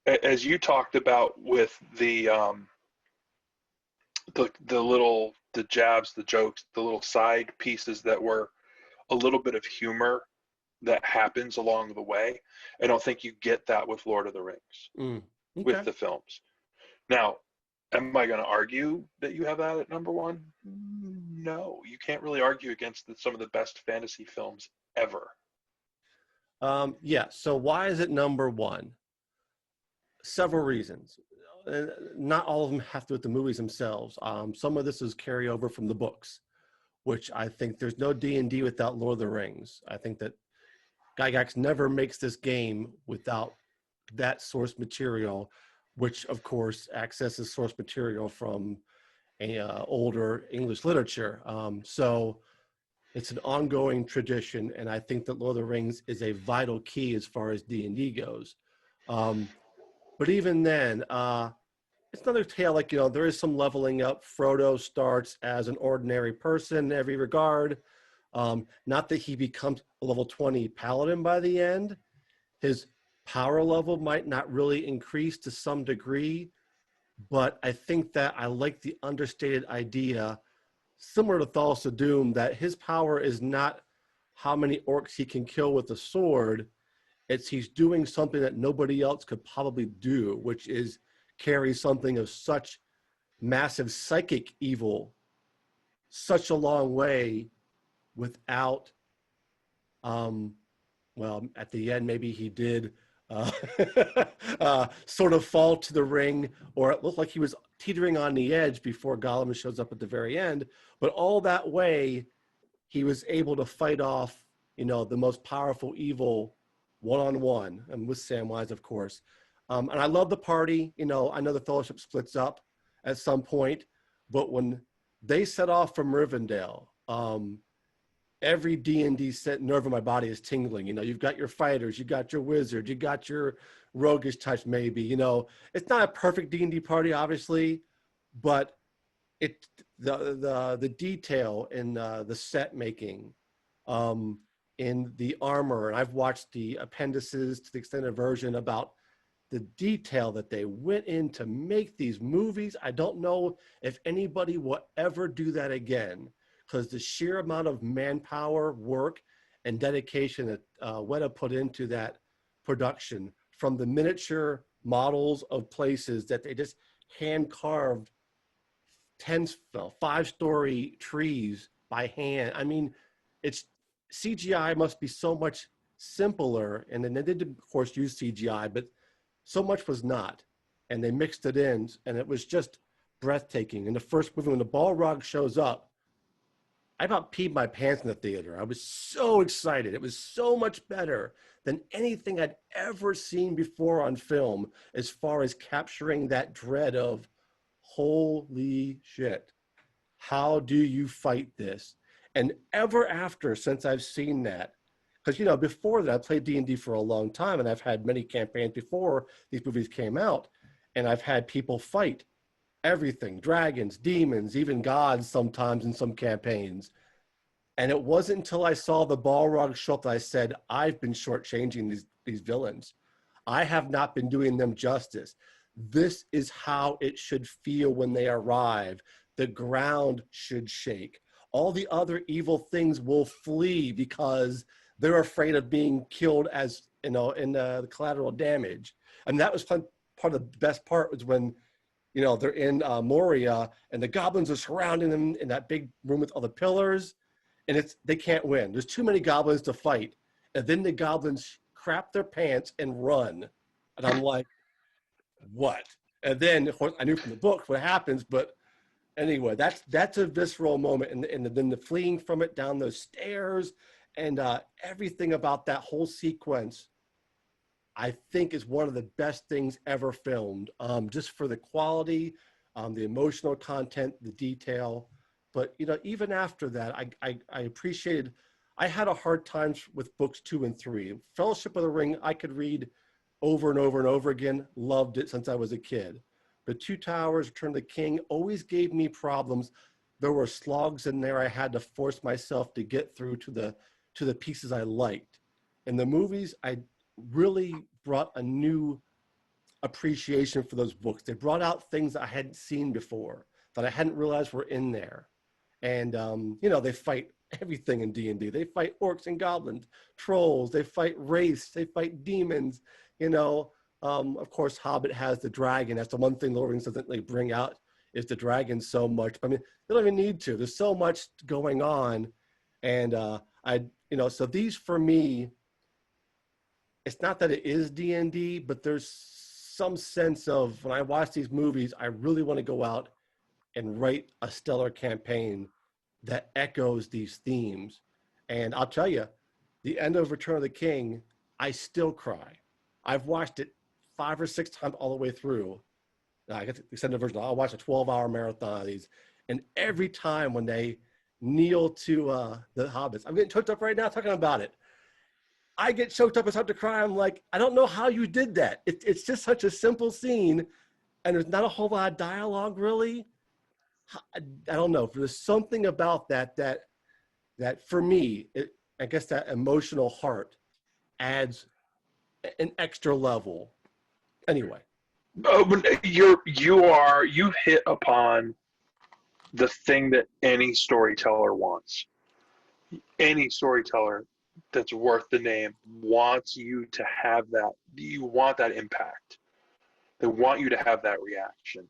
as you talked about with the jabs, the jokes, the little side pieces that were a little bit of humor that happens along the way. I don't think you get that with Lord of the Rings, with the films. Now, am I going to argue that you have that at number one? No, you can't really argue against some of the best fantasy films ever. Yeah. So why is it number one? Several reasons. Not all of them have to do with the movies themselves. Some of this is carryover from the books, which I think there's no D&D without Lord of the Rings. I think that Gygax never makes this game without that source material, which of course accesses source material from older English literature. So it's an ongoing tradition, and I think that Lord of the Rings is a vital key as far as D&D goes. But even then, it's another tale, like, there is some leveling up. Frodo starts as an ordinary person in every regard. Not that he becomes a level 20 paladin by the end. His power level might not really increase to some degree, but I think that I like the understated idea, similar to Thals of Doom, that his power is not how many orcs he can kill with a sword. It's he's doing something that nobody else could probably do, which is carry something of such massive psychic evil such a long way without Well, at the end, maybe he did uh, sort of fall to the ring, or it looked like he was teetering on the edge before Gollum shows up at the very end. But all that way, he was able to fight off, the most powerful evil one-on-one, and with Samwise, of course. And I love the party. I know the Fellowship splits up at some point, but when they set off from Rivendell, every D&D set nerve in my body is tingling. You've got your fighters, you got your wizard, you got your roguish touch, maybe. It's not a perfect D&D party, obviously, but the detail in the set making, in the armor, and I've watched the appendices to the extended version about the detail that they went in to make these movies. I don't know if anybody will ever do that again, because the sheer amount of manpower, work, and dedication that Weta put into that production, from the miniature models of places that they just hand carved 5-story trees by hand. I mean, it's CGI must be so much simpler, and then they did, of course, use CGI, but so much was not, and they mixed it in, and it was just breathtaking. In the first movie, when the Balrog shows up, I about peed my pants in the theater. I was so excited. It was so much better than anything I'd ever seen before on film, as far as capturing that dread of, holy shit, how do you fight this? And ever after, since I've seen that, because before that I played D&D for a long time, and I've had many campaigns before these movies came out, and I've had people fight everything, dragons, demons, even gods sometimes in some campaigns. And it wasn't until I saw the Balrog show up that I said, I've been shortchanging these villains. I have not been doing them justice. This is how it should feel when they arrive. The ground should shake. All the other evil things will flee because they're afraid of being killed, as in the collateral damage. And that was part of the best part, was when they're in Moria and the goblins are surrounding them in that big room with all the pillars, and they can't win. There's too many goblins to fight. And then the goblins crap their pants and run. And I'm like, what? And then, of course, I knew from the book what happens, but anyway, that's a visceral moment. And then the fleeing from it down those stairs, and everything about that whole sequence, I think, is one of the best things ever filmed, just for the quality, the emotional content, the detail. But, even after that, I appreciated, I had a hard time with books 2 and 3. Fellowship of the Ring, I could read over and over and over again, loved it since I was a kid. But Two Towers, Return of the King always gave me problems. There were slogs in there I had to force myself to get through to the pieces I liked. In the movies, I really brought a new appreciation for those books. They brought out things that I hadn't seen before, that I hadn't realized were in there. And, they fight everything in D&D. They fight orcs and goblins, trolls, they fight wraiths, they fight demons, of course, Hobbit has the dragon. That's the one thing Lord of the Rings doesn't really bring out, is the dragon so much. I mean, they don't even need to. There's so much going on. And so these, for me, it's not that it is D&D, but there's some sense of, when I watch these movies, I really want to go out and write a stellar campaign that echoes these themes. And I'll tell you, the end of Return of the King, I still cry. I've watched it 5 or 6 times all the way through. I get the extended version. I'll watch a 12-hour marathon of these. And every time when they kneel to the hobbits, I'm getting choked up right now talking about it. I get choked up and start to cry. I'm like, I don't know how you did that. It's just such a simple scene, and there's not a whole lot of dialogue, really. I don't know. There's something about that for me, I guess that emotional heart adds an extra level. Anyway. You hit upon the thing that any storyteller wants. Any storyteller that's worth the name wants you to have that. You want that impact. They want you to have that reaction.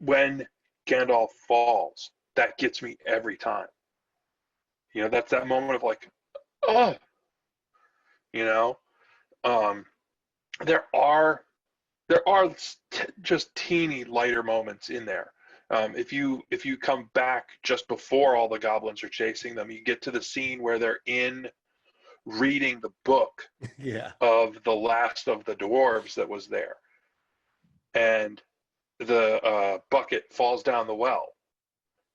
When Gandalf falls, that gets me every time. You know, that's that moment of like, oh, you know, um, there are just teeny lighter moments in there. If you come back just before all the goblins are chasing them, you get to the scene where they're in reading the book Yeah. of the last of the dwarves that was there, and the bucket falls down the well,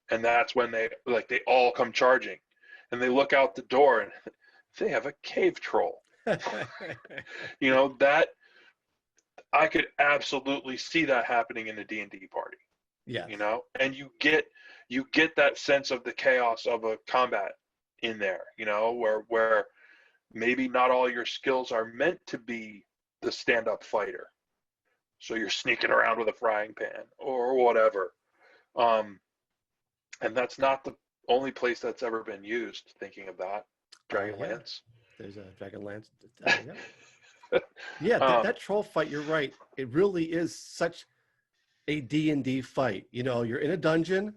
and that's when they all come charging, and they look out the door and they have a cave troll. You know, that I could absolutely see that happening in a D&D party. Yes. You know, and you get that sense of the chaos of a combat in there, you know, where maybe not all your skills are meant to be the stand-up fighter. So you're sneaking around with a frying pan or whatever. And that's not the only place that's ever been used, thinking of that. Dragonlance. There's a Dragonlance. Yeah, that troll fight, you're right. It really is such a D&D fight. You know, you're in a dungeon,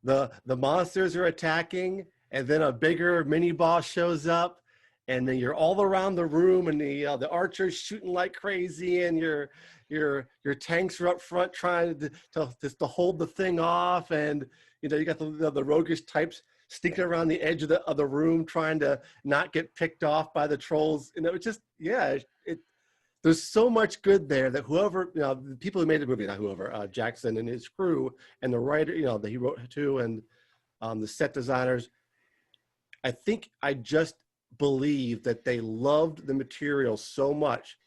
the monsters are attacking, and then a bigger mini boss shows up, and then you're all around the room, and the archers shooting like crazy, and your tanks are up front trying to hold the thing off, and you know you got the roguish types sneaking around the edge of the room trying to not get picked off by the trolls. You know, it's just there's so much good there that whoever, you know, the people who made the movie, not whoever, Jackson and his crew, and the writer, you know, that he wrote to, and the set designers, I think I just believe that they loved the material so much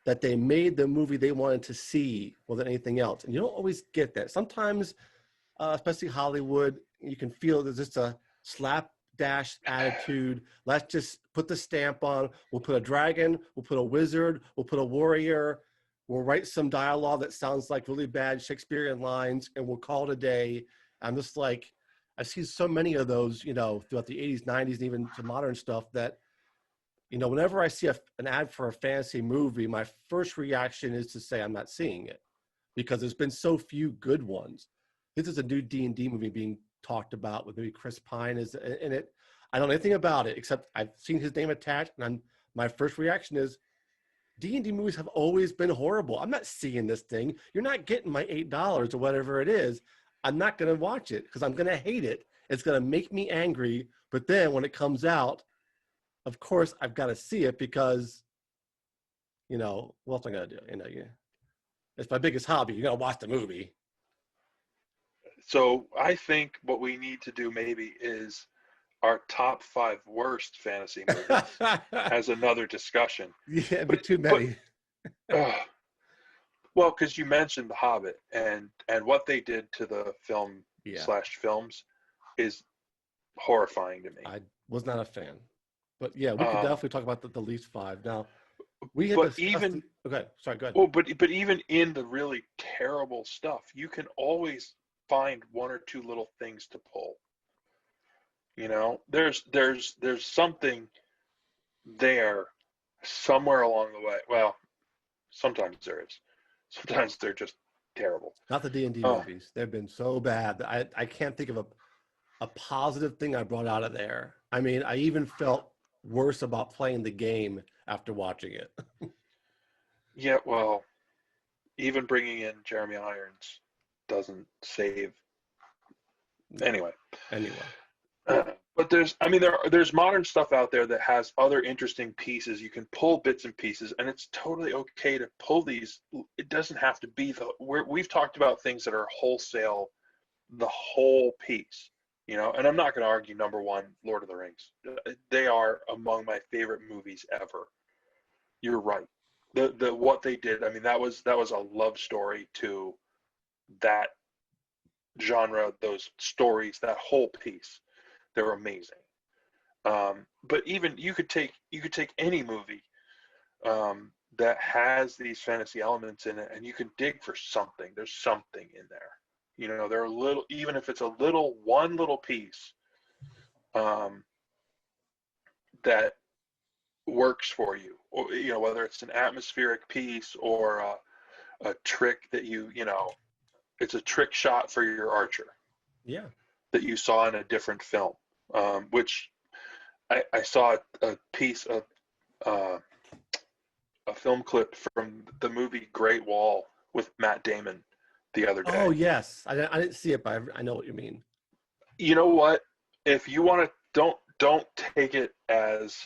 that they made the movie they wanted to see more than anything else. And you don't always get that. Sometimes, especially Hollywood, you can feel there's just a slapdash attitude. Let's just put the stamp on. We'll put a dragon, we'll put a wizard, we'll put a warrior, we'll write some dialogue that sounds like really bad Shakespearean lines, and we'll call it a day. I'm just like, I see so many of those, you know, throughout the 80s, 90s, and even to modern stuff that, you know, whenever I see an ad for a fantasy movie, my first reaction is to say I'm not seeing it, because there's been so few good ones. This is a new D&D movie being talked about with maybe Chris Pine is in it. I don't know anything about it except I've seen his name attached, and my first reaction is D&D movies have always been horrible. I'm not seeing this thing. You're not getting my $8 or whatever it is. I'm not going to watch it because I'm going to hate it. It's going to make me angry. But then when it comes out, of course, I've got to see it because, you know, what else am I going to do? You know, it's my biggest hobby. You got to watch the movie. So I think what we need to do maybe is our top 5 worst fantasy movies as another discussion. Yeah, but too many. Well, because you mentioned The Hobbit, and what they did to the film / films is horrifying to me. I was not a fan, but yeah, we could definitely talk about the least 5 now. We had okay, sorry, go ahead. Well, but even in the really terrible stuff, you can always find 1 or 2 little things to pull. You know, there's something there somewhere along the way. Well, sometimes there is. Sometimes they're just terrible. Not the D&D movies. They've been so bad that I can't think of a positive thing I brought out of there. I mean, I even felt worse about playing the game after watching it. Yeah, well, even bringing in Jeremy Irons doesn't save. Anyway. But there's modern stuff out there that has other interesting pieces. You can pull bits and pieces, and it's totally okay to pull these. It doesn't have to be we've talked about things that are wholesale, the whole piece, you know. And I'm not going to argue number 1, Lord of the Rings. They are among my favorite movies ever. You're right. The what they did. I mean, that was a love story to that genre, those stories, that whole piece. They're amazing. But even you could take any movie that has these fantasy elements in it, and you can dig for something. There's something in there. You know, there are little, even if it's one little piece that works for you, or you know, whether it's an atmospheric piece or a trick that you know, it's a trick shot for your archer. Yeah. that you saw in a different film, which I saw a piece of a film clip from the movie Great Wall with Matt Damon the other Oh, day. yes. I didn't see it, but I know what you mean. You know what? If you want to, don't take it as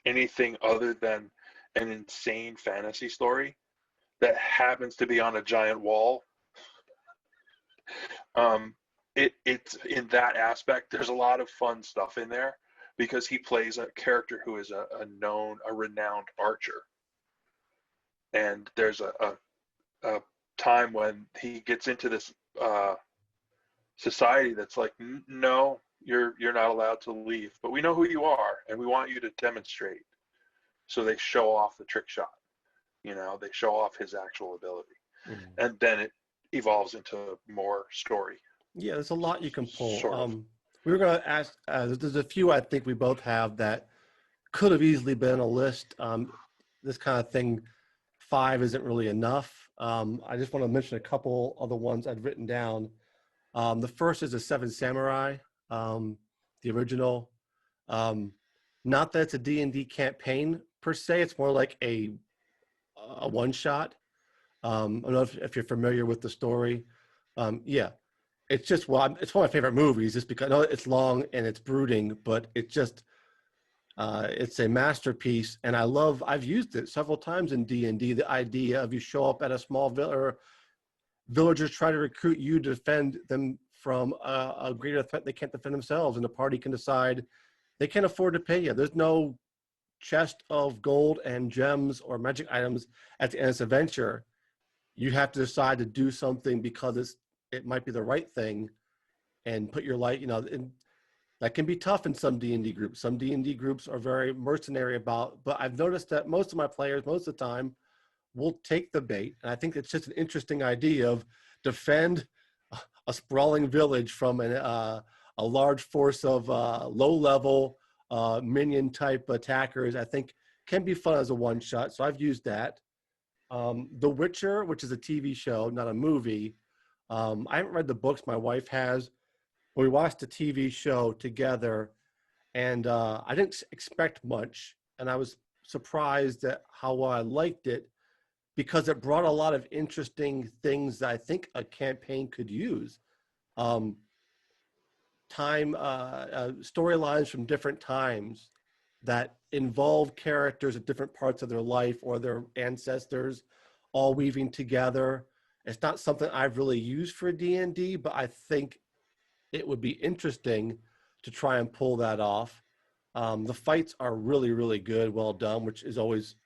anything other than an insane fantasy story that happens to be on a giant wall. It's in that aspect. There's a lot of fun stuff in there because he plays a character who is a renowned archer, and there's a time when he gets into this society that's like, no, you're not allowed to leave, but we know who you are and we want you to demonstrate. So they show off the trick shot, they show off his actual ability, and then it evolves into more story. Yeah, there's a lot you can pull. Sort of. We were going to ask, there's a few I think we both have that could have easily been a list. This kind of thing, 5 isn't really enough. I just want to mention a couple of the ones I'd written down. The first is the 7 Samurai, the original. Not that it's a D&D campaign per se, it's more like a one-shot. I don't know if you're familiar with the story. Yeah, it's just, it's one of my favorite movies just because I know it's long and it's brooding, but it's a masterpiece. And I've used it several times in D&D, the idea of you show up at a small village, or villagers try to recruit you to defend them from a greater threat they can't defend themselves, and the party can decide they can't afford to pay you. There's no chest of gold and gems or magic items at the end of this adventure. You have to decide to do something because it might be the right thing, and put your life, and that can be tough in some D&D groups. Some D&D groups are very mercenary but I've noticed that most of my players, most of the time, will take the bait. And I think it's just an interesting idea of defend a sprawling village from a large force of low-level minion-type attackers. I think can be fun as a one-shot. So I've used that. The Witcher, which is a TV show, not a movie. I haven't read the books. My wife has. We watched the TV show together, and I didn't expect much, and I was surprised at how well I liked it, because it brought a lot of interesting things that I think a campaign could use. Storylines from different times that involve characters at different parts of their life or their ancestors all weaving together. It's not something I've really used for D&D, but I think it would be interesting to try and pull that off. The fights are really, really good, well done, which is always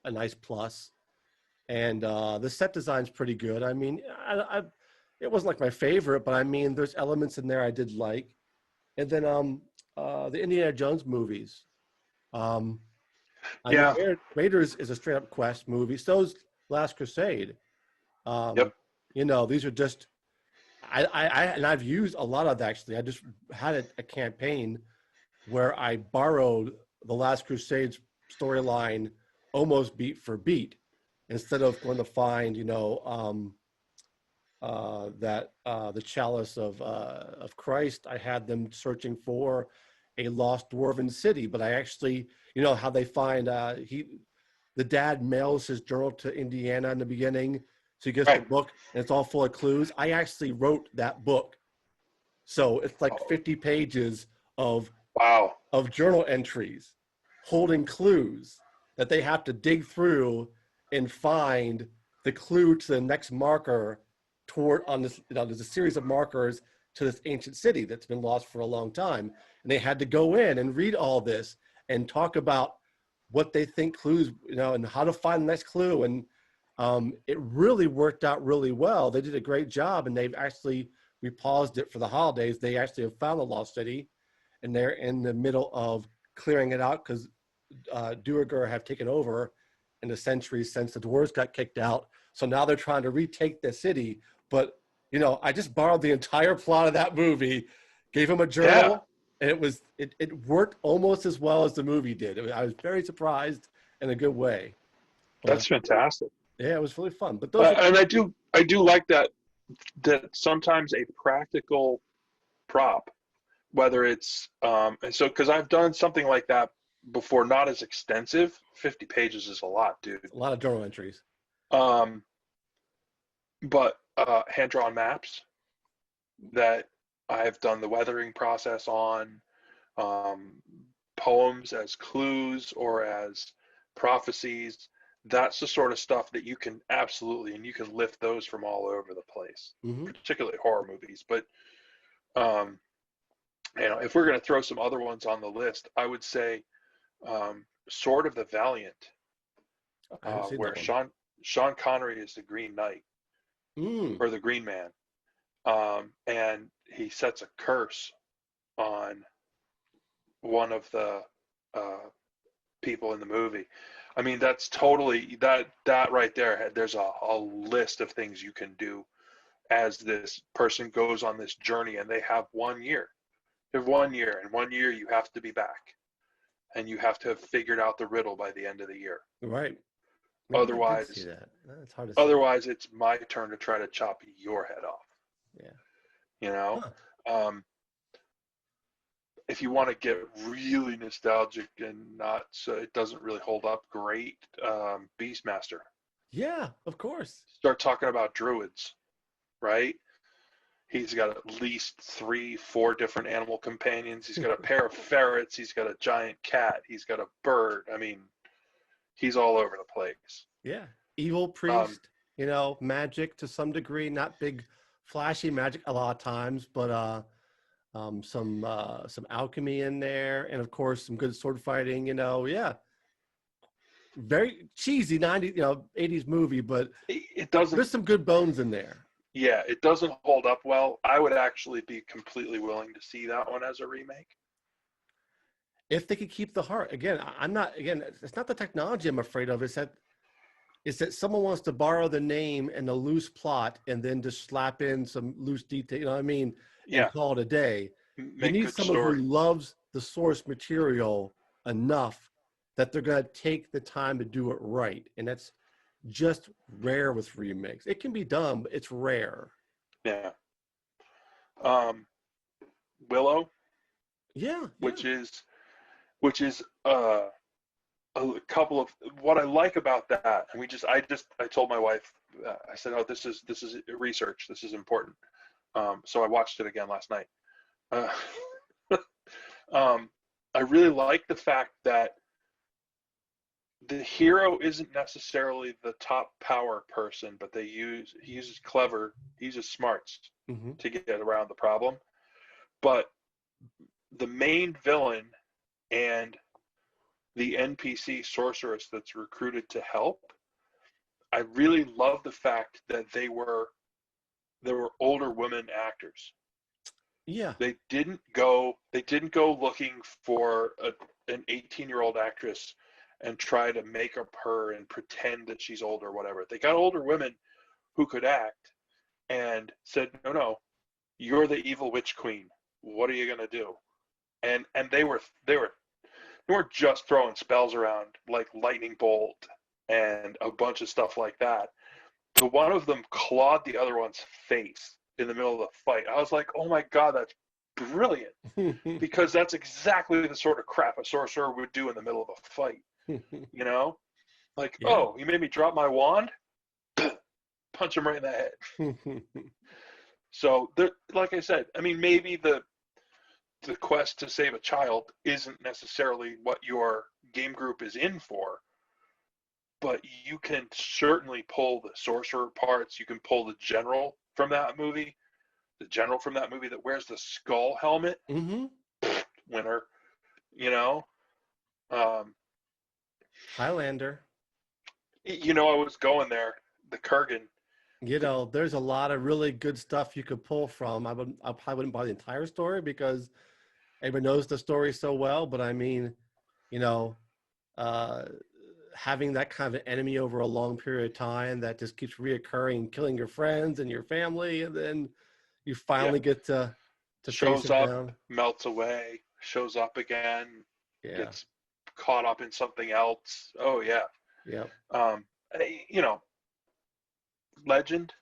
a nice plus. And the set design's pretty good. I mean, it wasn't like my favorite, but I mean, there's elements in there I did like. And then the Indiana Jones movies. I mean, Raiders is a straight up quest movie. So's Last Crusade. Yep. These are just, and I've used a lot of that, actually. I just had a campaign where I borrowed the Last Crusade's storyline almost beat for beat. Instead of going to find, the chalice of Christ, I had them searching for a lost dwarven city. But I actually, how they find the dad mails his journal to Indiana in the beginning, so he gets the book, and it's all full of clues. I actually wrote that book, so it's like 50 pages of journal entries holding clues that they have to dig through and find the clue to the next marker there's a series of markers to this ancient city that's been lost for a long time. And they had to go in and read all this and talk about what they think clues, and how to find the next clue. And it really worked out really well. They did a great job, and we paused it for the holidays. They actually have found the lost city, and they're in the middle of clearing it out because Duergar have taken over in the centuries since the dwarves got kicked out. So now they're trying to retake the city. But, I just borrowed the entire plot of that movie, gave him a journal, and it worked almost as well as the movie did. I was very surprised in a good way. That's fantastic. Yeah, it was really fun. But and I do like that that sometimes a practical prop, whether it's and so because I've done something like that before, not as extensive. 50 pages is a lot, dude. A lot of journal entries. Um, but hand-drawn maps that I've done the weathering process on, poems as clues or as prophecies. That's the sort of stuff that you can absolutely, and you can lift those from all over the place, particularly horror movies. But if we're going to throw some other ones on the list, I would say Sword of the Valiant, where Sean Connery is the Green Knight or the Green Man, and he sets a curse on one of the people in the movie. I mean, that's totally that right there. There's a list of things you can do as this person goes on this journey, and they have 1 year. They have 1 year, and 1 year you have to be back, and you have to have figured out the riddle by the end of the year. Right. Otherwise, see that. It's hard to see. Otherwise, it's my turn to try to chop your head off. Yeah. If you want to get really nostalgic and not so it doesn't really hold up great, Beastmaster. Yeah, of course. Start talking about druids, right? He's got at least 3-4 different animal companions. He's got a pair of ferrets. He's got a giant cat. He's got a bird. I mean, he's all over the place. Yeah. Evil priest, magic to some degree, not big flashy magic a lot of times, but some alchemy in there, and of course some good sword fighting. Very cheesy 80s movie, but it doesn't. There's some good bones in there. Yeah, it doesn't hold up well. I would actually be completely willing to see that one as a remake. If they could keep the heart. Again, it's not the technology I'm afraid of. It's that someone wants to borrow the name and the loose plot and then just slap in some loose detail, you know what I mean? Yeah. And call it a day. You need someone story. who loves the source material enough that they're going to take the time to do it right. And that's just rare with remakes. It can be done, but it's rare. Yeah. Willow. Yeah. Which is a couple of what I like about that, and I told my wife, I said, oh, this is research, this is important. So I watched it again last night. I really like the fact that the hero isn't necessarily the top power person, but he uses smarts to get around the problem. But the main villain and the NPC sorceress that's recruited to help, I really love the fact that they were older women actors. Yeah. They didn't go looking for an 18-year-old actress and try to make up her and pretend that she's old or whatever. They got older women who could act and said, no, you're the evil witch queen. What are you gonna do? And they weren't just throwing spells around like lightning bolt and a bunch of stuff like that. The one of them clawed the other one's face in the middle of the fight. I was like, oh my God, that's brilliant. Because that's exactly the sort of crap a sorcerer would do in the middle of a fight. Like, yeah. Oh, you made me drop my wand? Punch him right in the head. So, like I said, I mean, maybe the quest to save a child isn't necessarily what your game group is in for, but you can certainly pull the sorcerer parts. You can pull the general from that movie that wears the skull helmet. Winner, Highlander. I was going there, the Kurgan. There's a lot of really good stuff you could pull from. I probably wouldn't buy the entire story because everyone knows the story so well, but I mean, having that kind of an enemy over a long period of time that just keeps reoccurring, killing your friends and your family, and then you finally get to shows face up, down. Melts away, shows up again, yeah. Gets caught up in something else. Oh yeah. Yeah. Legend,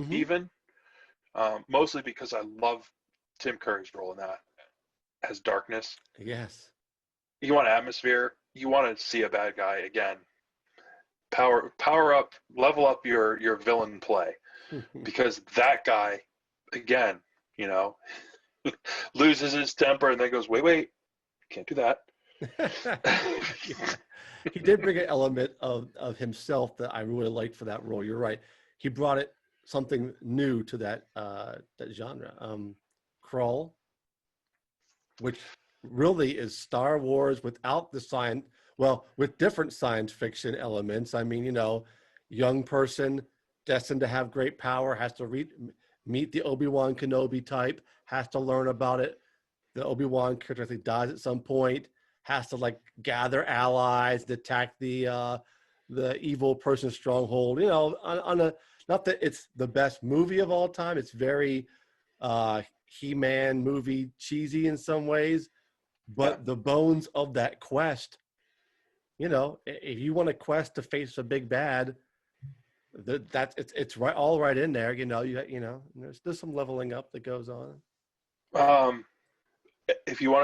even mostly because I love Tim Curry's role in that as darkness. Yes. You want atmosphere. You want to see a bad guy again. Power up, level up your villain play, because that guy, again, you know, loses his temper and then goes, wait, can't do that. He did bring an element of himself that I really liked for that role. You're right. He brought it something new to that genre. Krull, which really is Star Wars without the with different science fiction elements. I mean, you know, young person destined to have great power has to meet the Obi-Wan Kenobi type, has to learn about it. The Obi-Wan character, I think, dies at some point, has to like gather allies to attack the evil person's stronghold. You know, on a, not that it's the best movie of all time. It's very He-Man movie cheesy in some ways, but the bones of that quest, you know, if you want a quest to face a big bad, it's right, all right in there. You know, there's some leveling up that goes on. If you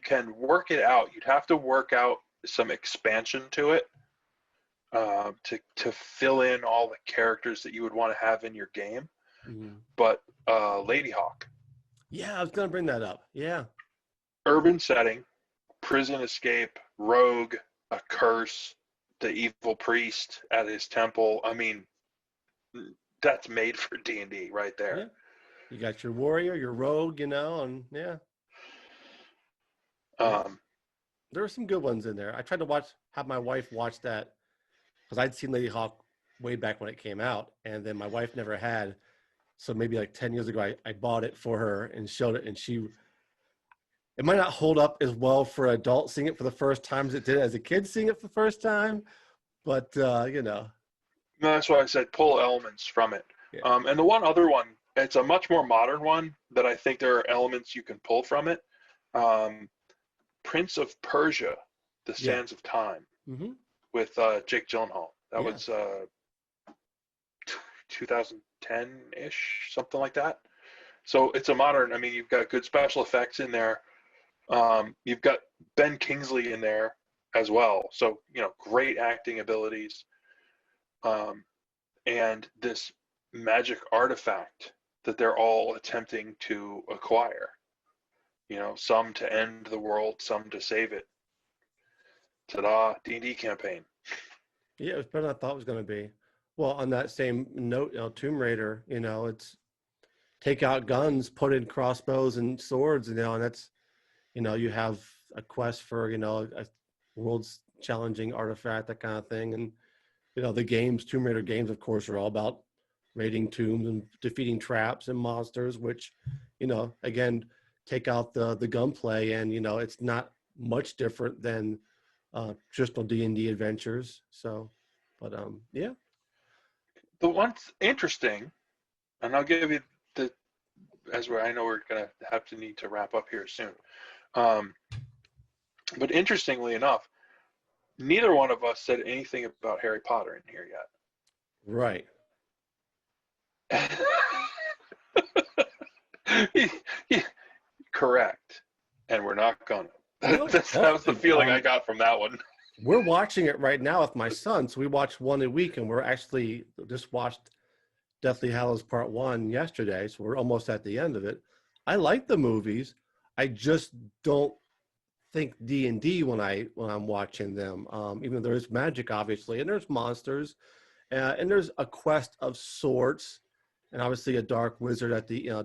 can work it out, you'd have to work out some expansion to it, to fill in all the characters that you would want to have in your game. Mm-hmm. But Lady Hawk. Yeah, I was gonna bring that up. Yeah. Urban setting, prison escape, rogue, a curse, the evil priest at his temple. I mean, that's made for D&D right there. Yeah. You got your warrior, your rogue, you know, and yeah. There were some good ones in there. I tried to have my wife watch that because I'd seen Lady Hawk way back when it came out, and then my wife never had. So maybe like 10 years ago, I bought it for her and showed it, and it might not hold up as well for adults seeing it for the first time as it did as a kid seeing it for the first time, but you know. No, that's why I said pull elements from it. Yeah. And the one other one, it's a much more modern one that I think there are elements you can pull from it. Prince of Persia, The Sands of Time, with Jake Gyllenhaal. That was 2010-ish, something like that. So it's a modern, I mean, you've got good special effects in there. You've got Ben Kingsley in there as well. So, you know, great acting abilities. And this magic artifact that they're all attempting to acquire. You know, some to end the world, some to save it. Ta-da, D&D campaign. Yeah, it was better than I thought it was going to be. Well, on that same note, you know, Tomb Raider, you know, it's take out guns, put in crossbows and swords, you know, and that's, you know, you have a quest for, you know, a world's challenging artifact, that kind of thing. And, you know, the games, Tomb Raider games, of course, are all about raiding tombs and defeating traps and monsters, which, you know, again, take out the gunplay, and, you know, it's not much different than traditional D&D adventures. So, but yeah. The one's interesting, and I'll give you I know we're going to need to wrap up here soon. But interestingly enough, neither one of us said anything about Harry Potter in here yet. Right. Correct. And we're not gonna. No, that was the feeling I got from that one. We're watching it right now with my son. So we watch one a week, and we're actually just watched Deathly Hallows Part 1 yesterday. So we're almost at the end of it. I like the movies. I just don't think D&D when I'm watching them. Even though there's magic, obviously, and there's monsters, and there's a quest of sorts, and obviously a dark wizard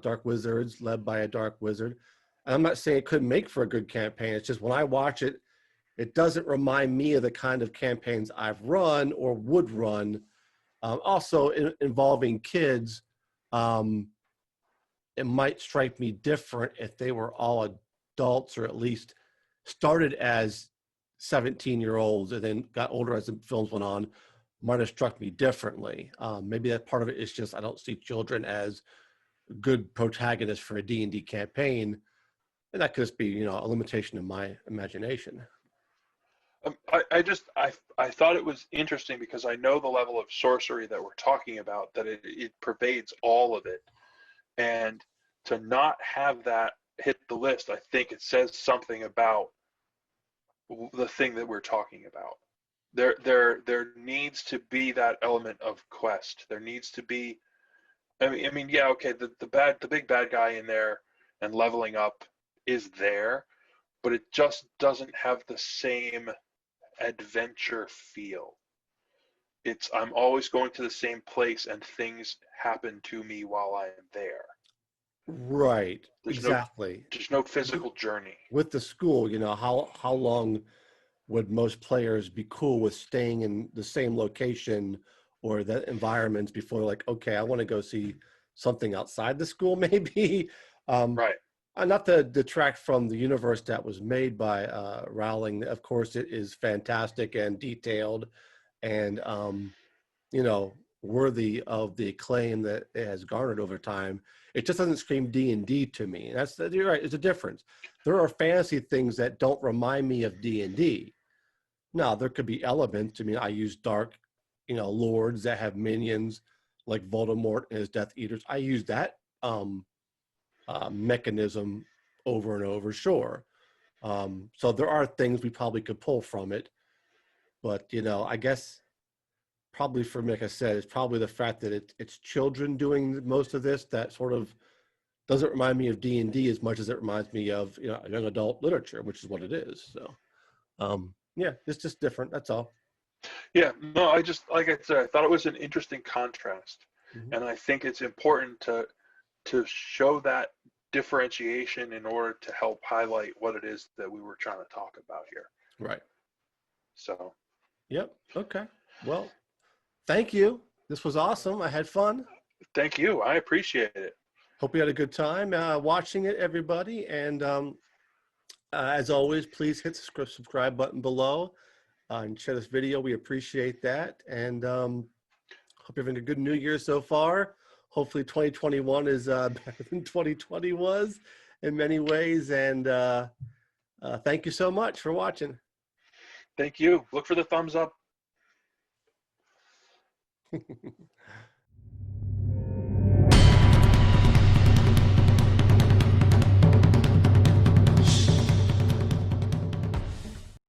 dark wizards led by a dark wizard. And I'm not saying it couldn't make for a good campaign. It's just when I watch it, it doesn't remind me of the kind of campaigns I've run or would run. Also, involving kids, it might strike me different if they were all adults, or at least started as 17-year-olds and then got older as the films went on. Might have struck me differently. Maybe that part of it is just I don't see children as good protagonists for a D&D campaign, and that could just be, you know, a limitation of my imagination. I thought it was interesting because I know the level of sorcery that we're talking about, that it pervades all of it. And to not have that hit the list, I think it says something about the thing that we're talking about. There needs to be that element of quest. There needs to be, I mean, yeah, okay, the big bad guy in there and leveling up is there, but it just doesn't have the same adventure feel. It's, I'm always going to the same place and things happen to me while I'm there. Right. There's Exactly. no physical journey. With the school, you know, how long would most players be cool with staying in the same location or that environments before like, okay, I want to go see something outside the school, maybe. Right. Not to detract from the universe that was made by Rowling. Of course, it is fantastic and detailed, and you know, worthy of the acclaim that it has garnered over time. It just doesn't scream D&D to me. That's, you're right. It's a difference. There are fantasy things that don't remind me of D&D. Now, there could be elements. I mean, I use dark, you know, lords that have minions like Voldemort and his Death Eaters. I use that mechanism over and over, sure. So there are things we probably could pull from it. But, you know, I guess probably for me, like I said, it's probably the fact that it's children doing most of this that sort of doesn't remind me of D&D as much as it reminds me of, you know, young adult literature, which is what it is. So, yeah, it's just different. That's all. Yeah, no, I just, like I said, I thought it was an interesting contrast. Mm-hmm. And I think it's important to show that differentiation in order to help highlight what it is that we were trying to talk about here. Right. So, Yep. Okay. Well, thank you. This was awesome. I had fun. thank you. I appreciate it. Hope you had a good time watching it, everybody. And as always, please hit the subscribe button below and share this video. We appreciate that. And hope you're having a good New Year so far. Hopefully 2021 is better than 2020 was in many ways. And thank you so much for watching. Thank you. Look for the thumbs up.